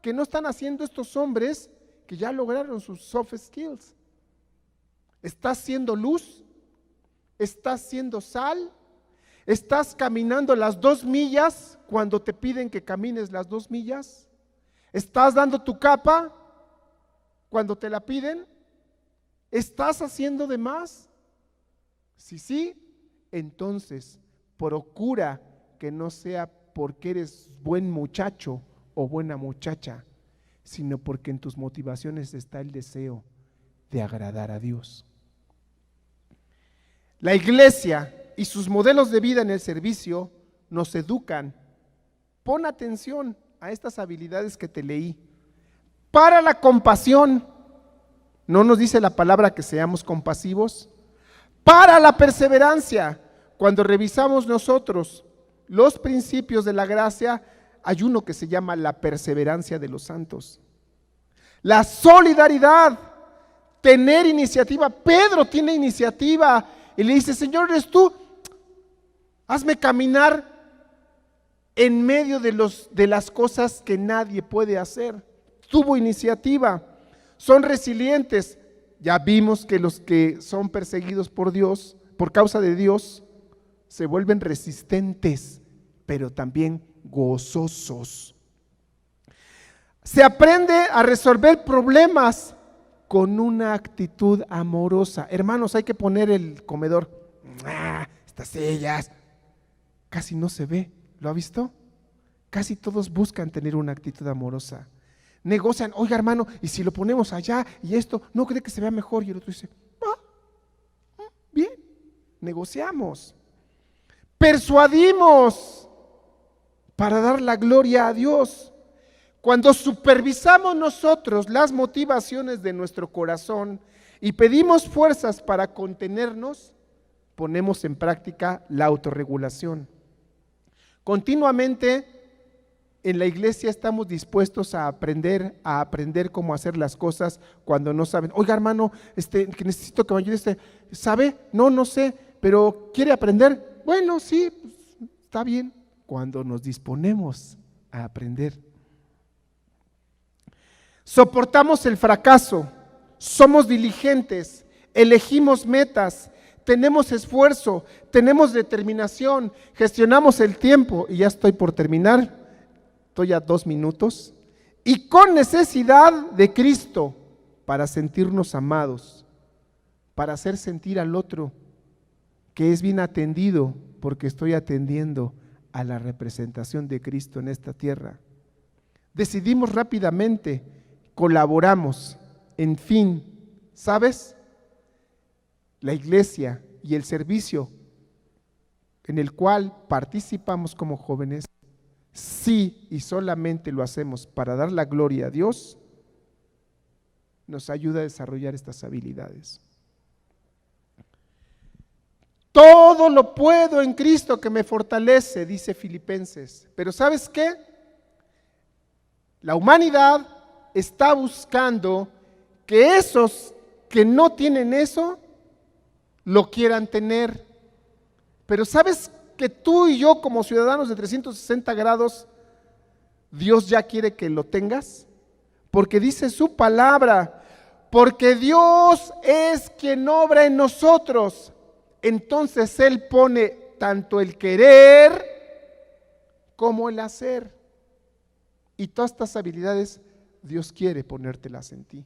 que no están haciendo estos hombres que ya lograron sus soft skills? ¿Estás siendo luz? ¿Estás siendo sal? ¿Estás caminando las 2 millas cuando te piden que camines las 2 millas? ¿Estás dando tu capa cuando te la piden? ¿Estás haciendo de más? Si sí, entonces procura que no sea porque eres buen muchacho o buena muchacha, sino porque en tus motivaciones está el deseo de agradar a Dios. La iglesia y sus modelos de vida en el servicio nos educan. Pon atención a estas habilidades que te leí. Para la compasión, ¿no nos dice la palabra que seamos compasivos? Para la perseverancia, cuando revisamos nosotros los principios de la gracia, hay uno que se llama la perseverancia de los santos. La solidaridad, tener iniciativa. Pedro tiene iniciativa y le dice: Señor, ¿eres tú? Hazme caminar en medio de las cosas que nadie puede hacer. Tuvo iniciativa. Son resilientes. Ya vimos que los que son perseguidos por Dios, por causa de Dios, se vuelven resistentes, pero también gozosos. Se aprende a resolver problemas con una actitud amorosa. Hermanos, hay que poner el comedor. Estas sillas casi no se ve. ¿Lo ha visto? Casi todos buscan tener una actitud amorosa. Negocian: oiga, hermano, y si lo ponemos allá y esto, ¿no cree que se vea mejor? Y el otro dice: bien, negociamos. Persuadimos para dar la gloria a Dios. Cuando supervisamos nosotros las motivaciones de nuestro corazón y pedimos fuerzas para contenernos, ponemos en práctica la autorregulación. Continuamente en la iglesia estamos dispuestos a aprender cómo hacer las cosas cuando no saben. Oiga, hermano, que necesito que me ayude. ¿Sabe? No sé, pero ¿quiere aprender? Bueno, sí, pues, está bien. Cuando nos disponemos a aprender. Soportamos el fracaso, somos diligentes, elegimos metas, tenemos esfuerzo, tenemos determinación, gestionamos el tiempo. Y ya estoy por terminar. Estoy a 2 minutos. Y con necesidad de Cristo para sentirnos amados, para hacer sentir al otro que es bien atendido, porque estoy atendiendo a la representación de Cristo en esta tierra. Decidimos rápidamente, colaboramos, en fin, ¿sabes? La iglesia y el servicio en el cual participamos como jóvenes, sí y solamente lo hacemos para dar la gloria a Dios, nos ayuda a desarrollar estas habilidades. Todo lo puedo en Cristo que me fortalece, dice Filipenses. Pero ¿sabes qué? La humanidad está buscando que esos que no tienen eso, lo quieran tener. Pero ¿sabes que tú y yo como ciudadanos de 360 grados, Dios ya quiere que lo tengas? Porque dice su palabra, porque Dios es quien obra en nosotros. Entonces Él pone tanto el querer como el hacer. Y todas estas habilidades Dios quiere ponértelas en ti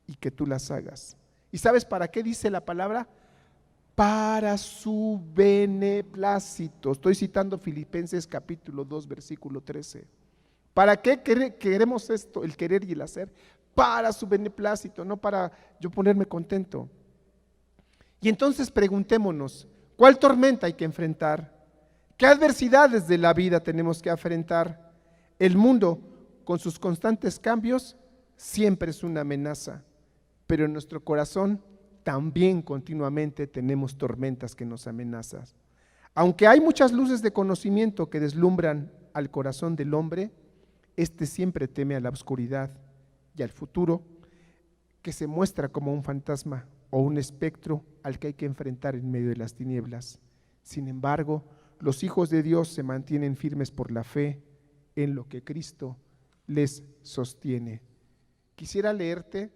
y que tú las hagas. ¿Y sabes para qué dice la palabra? Para su beneplácito. Estoy citando Filipenses capítulo 2, versículo 13. ¿Para qué queremos esto? El querer y el hacer. Para su beneplácito, no para yo ponerme contento. Y entonces preguntémonos, ¿cuál tormenta hay que enfrentar? ¿Qué adversidades de la vida tenemos que enfrentar? El mundo, con sus constantes cambios, siempre es una amenaza, pero en nuestro corazón también continuamente tenemos tormentas que nos amenazan. Aunque hay muchas luces de conocimiento que deslumbran al corazón del hombre, este siempre teme a la oscuridad y al futuro, que se muestra como un fantasma o un espectro al que hay que enfrentar en medio de las tinieblas. Sin embargo, los hijos de Dios se mantienen firmes por la fe en lo que Cristo les sostiene. Quisiera leerte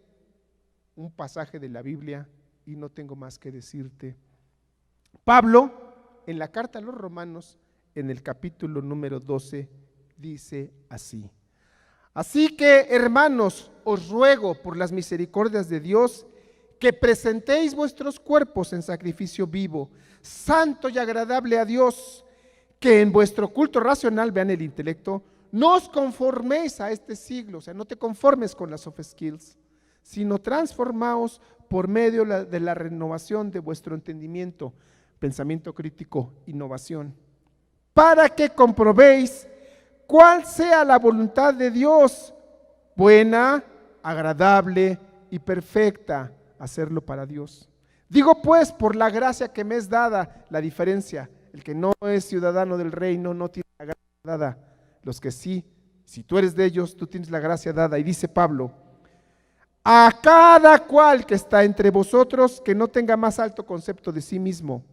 un pasaje de la Biblia y no tengo más que decirte. Pablo, en la carta a los Romanos, en el capítulo número 12, dice así: así que, hermanos, os ruego por las misericordias de Dios que presentéis vuestros cuerpos en sacrificio vivo, santo y agradable a Dios, que en vuestro culto racional, vean el intelecto, no os conforméis a este siglo, o sea, no te conformes con las soft skills, sino transformaos por medio de la renovación de vuestro entendimiento, pensamiento crítico, innovación, para que comprobéis cuál sea la voluntad de Dios, buena, agradable y perfecta. Hacerlo para Dios. Digo pues, por la gracia que me es dada, la diferencia, el que no es ciudadano del reino no tiene la gracia dada, los que sí, si tú eres de ellos, tú tienes la gracia dada. Y dice Pablo: a cada cual que está entre vosotros, que no tenga más alto concepto de sí mismo,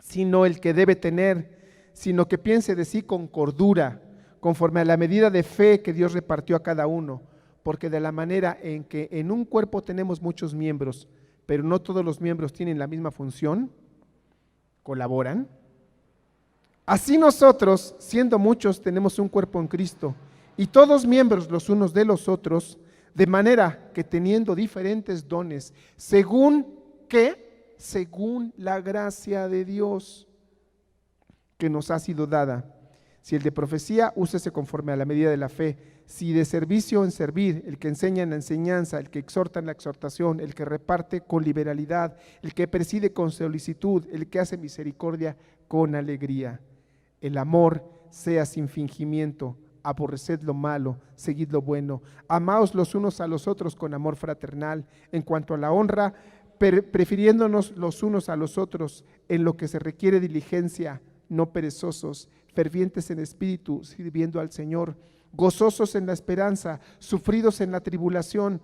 sino el que debe tener, sino que piense de sí con cordura, conforme a la medida de fe que Dios repartió a cada uno, porque de la manera en que en un cuerpo tenemos muchos miembros, pero no todos los miembros tienen la misma función, colaboran. Así nosotros, siendo muchos, tenemos un cuerpo en Cristo, y todos miembros los unos de los otros, de manera que teniendo diferentes dones, según la gracia de Dios que nos ha sido dada. Si el de profecía, úsese conforme a la medida de la fe. Si de servicio, en servir. El que enseña en la enseñanza, el que exhorta en la exhortación, el que reparte con liberalidad, el que preside con solicitud, el que hace misericordia con alegría. El amor sea sin fingimiento. Aborreced lo malo, seguid lo bueno. Amaos los unos a los otros con amor fraternal. En cuanto a la honra, prefiriéndonos los unos a los otros en lo que se requiere diligencia, no perezosos, fervientes en espíritu, sirviendo al Señor, gozosos en la esperanza, sufridos en la tribulación,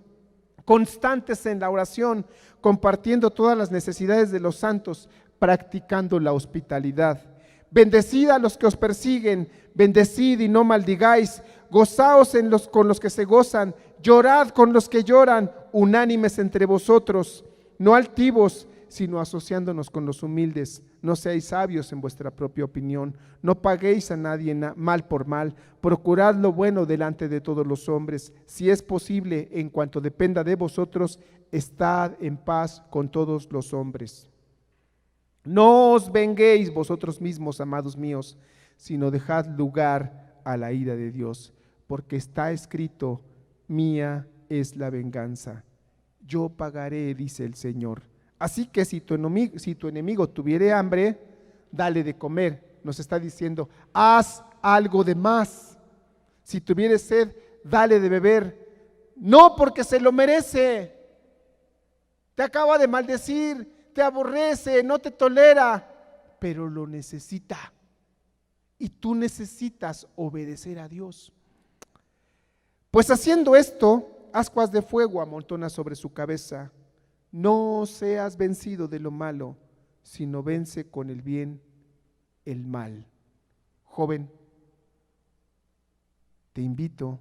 constantes en la oración, compartiendo todas las necesidades de los santos, practicando la hospitalidad. Bendecid a los que os persiguen, bendecid y no maldigáis, gozaos con los que se gozan, llorad con los que lloran, unánimes entre vosotros, no altivos, sino asociándonos con los humildes. No seáis sabios en vuestra propia opinión, no paguéis a nadie mal por mal, procurad lo bueno delante de todos los hombres. Si es posible, en cuanto dependa de vosotros, estad en paz con todos los hombres. No os venguéis vosotros mismos, amados míos, sino dejad lugar a la ira de Dios, porque está escrito: mía es la venganza, yo pagaré, dice el Señor. Así que si tu enemigo tuviere hambre, dale de comer. Nos está diciendo, haz algo de más. Si tuviere sed, dale de beber. No porque se lo merece. Te acaba de maldecir, te aborrece, no te tolera, pero lo necesita. Y tú necesitas obedecer a Dios. Pues haciendo esto, ascuas de fuego amontona sobre su cabeza. No seas vencido de lo malo, sino vence con el bien el mal. Joven, te invito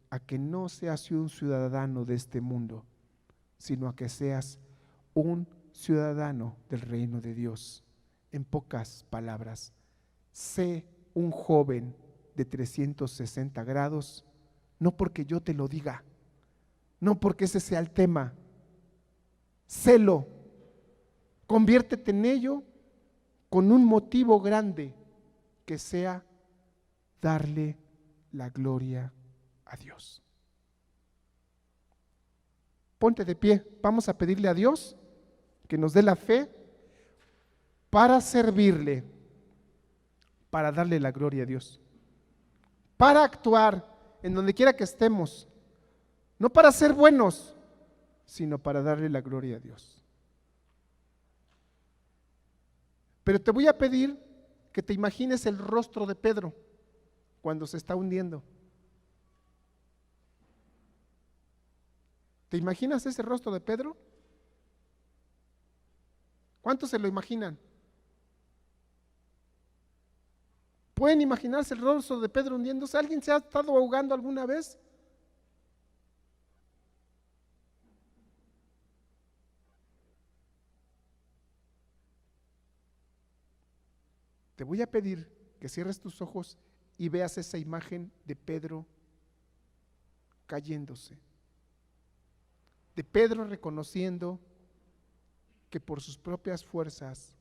a que no seas un ciudadano de este mundo, sino a que seas un ciudadano del reino de Dios. En pocas palabras, sé un joven de 360 grados, no porque yo te lo diga, no porque ese sea el tema. Sélo, conviértete en ello con un motivo grande, que sea darle la gloria a Dios. Ponte de pie, vamos a pedirle a Dios que nos dé la fe para servirle, para darle la gloria a Dios, para actuar en donde quiera que estemos, no para ser buenos, sino para darle la gloria a Dios. Pero te voy a pedir que te imagines el rostro de Pedro cuando se está hundiendo. ¿Te imaginas ese rostro de Pedro? ¿Cuántos se lo imaginan? ¿Pueden imaginarse el rostro de Pedro hundiéndose? ¿Alguien se ha estado ahogando alguna vez? Te voy a pedir que cierres tus ojos y veas esa imagen de Pedro cayéndose, de Pedro reconociendo que por sus propias fuerzas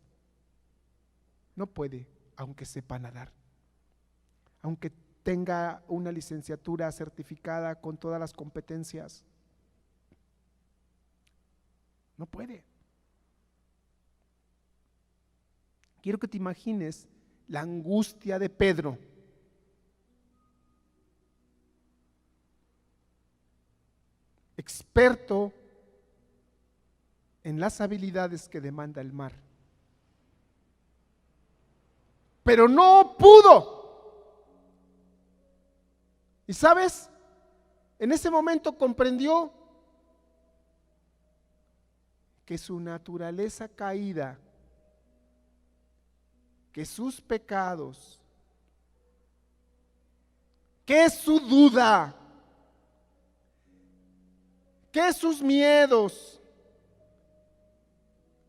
no puede, aunque sepa nadar, aunque tenga una licenciatura certificada con todas las competencias, no puede. Quiero que te imagines la angustia de Pedro. Experto en las habilidades que demanda el mar. Pero no pudo. Y sabes, en ese momento comprendió que su naturaleza caída, que sus pecados, que su duda, que sus miedos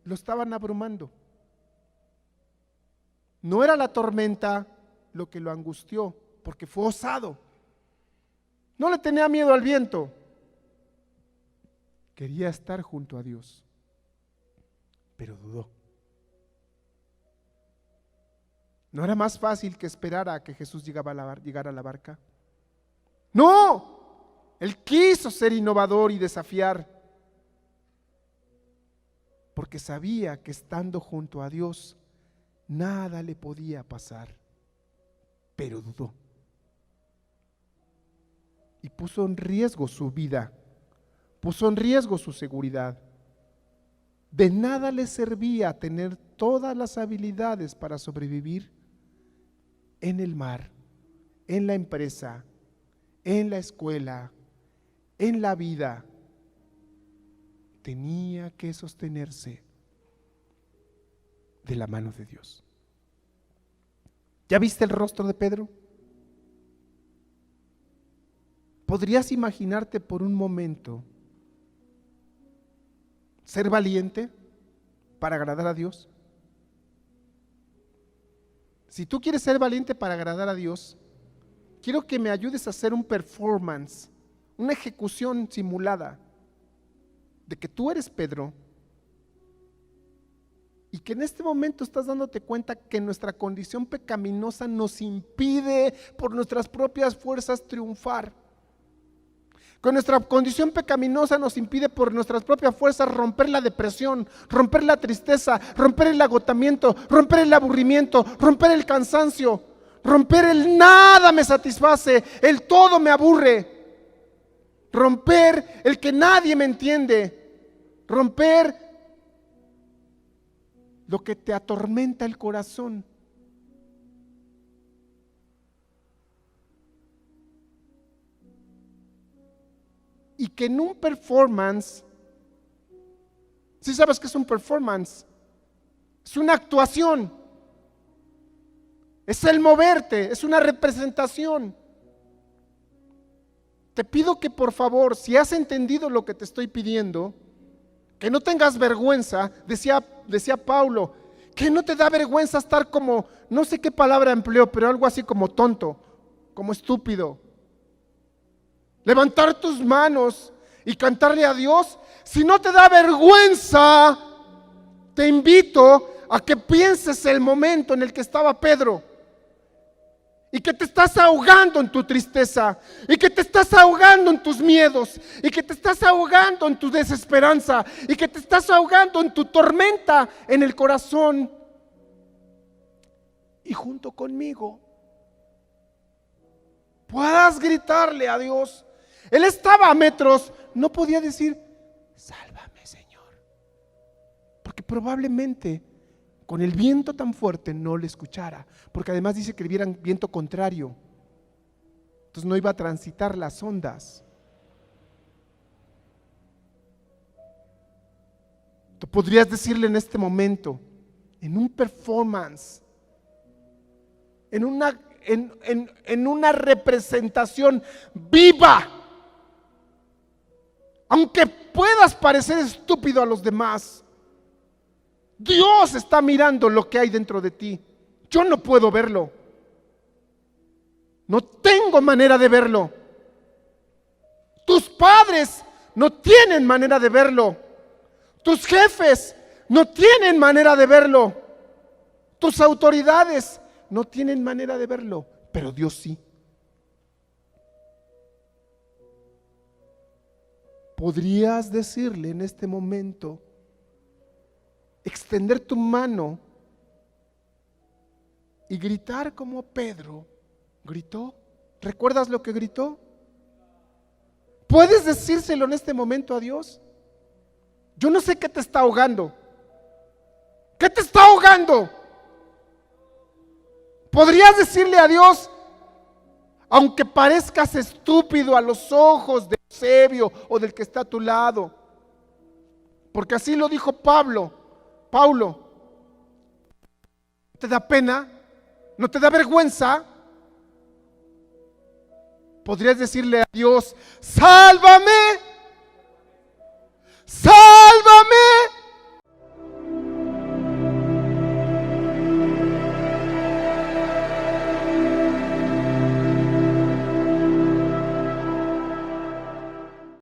lo estaban abrumando. No era la tormenta lo que lo angustió, porque fue osado. No le tenía miedo al viento. Quería estar junto a Dios, pero dudó. ¿No era más fácil que esperara a que Jesús llegara a la barca? No, él quiso ser innovador y desafiar, porque sabía que estando junto a Dios, nada le podía pasar, pero dudó. Y puso en riesgo su vida, puso en riesgo su seguridad. De nada le servía tener todas las habilidades para sobrevivir en el mar, en la empresa, en la escuela, en la vida. Tenía que sostenerse de la mano de Dios. ¿Ya viste el rostro de Pedro? ¿Podrías imaginarte por un momento ser valiente para agradar a Dios? Si tú quieres ser valiente para agradar a Dios, quiero que me ayudes a hacer un performance, una ejecución simulada de que tú eres Pedro y que en este momento estás dándote cuenta que nuestra condición pecaminosa nos impide por nuestras propias fuerzas triunfar. Que nuestra condición pecaminosa nos impide por nuestras propias fuerzas romper la depresión, romper la tristeza, romper el agotamiento, romper el aburrimiento, romper el cansancio, romper el nada me satisface, el todo me aburre, romper el que nadie me entiende, romper lo que te atormenta el corazón. Y que en un performance, ¿sí sabes qué es un performance? Es una actuación, es el moverte, es una representación. Te pido que por favor, si has entendido lo que te estoy pidiendo, que no tengas vergüenza, decía Pablo, que no te da vergüenza estar como, no sé qué palabra empleó, pero algo así como tonto, como estúpido. Levantar tus manos y cantarle a Dios. Si no te da vergüenza, te invito a que pienses el momento en el que estaba Pedro y que te estás ahogando en tu tristeza, y que te estás ahogando en tus miedos, y que te estás ahogando en tu desesperanza, y que te estás ahogando en tu tormenta en el corazón, y junto conmigo puedas gritarle a Dios. Él estaba a metros, no podía decir, sálvame, Señor, porque probablemente con el viento tan fuerte no le escuchara, porque además dice que hubiera viento contrario, entonces no iba a transitar las ondas. Tú podrías decirle en este momento, en un performance, en una representación viva, aunque puedas parecer estúpido a los demás, Dios está mirando lo que hay dentro de ti. Yo no puedo verlo. No tengo manera de verlo. Tus padres no tienen manera de verlo. Tus jefes no tienen manera de verlo. Tus autoridades no tienen manera de verlo, pero Dios sí. ¿Podrías decirle en este momento, extender tu mano y gritar como Pedro gritó? ¿Recuerdas lo que gritó? ¿Puedes decírselo en este momento a Dios? Yo no sé qué te está ahogando. ¿Qué te está ahogando? ¿Podrías decirle a Dios, aunque parezcas estúpido a los ojos del Eusebio o del que está a tu lado? Porque así lo dijo Paulo, ¿no te da pena? ¿No te da vergüenza? Podrías decirle a Dios, sálvame.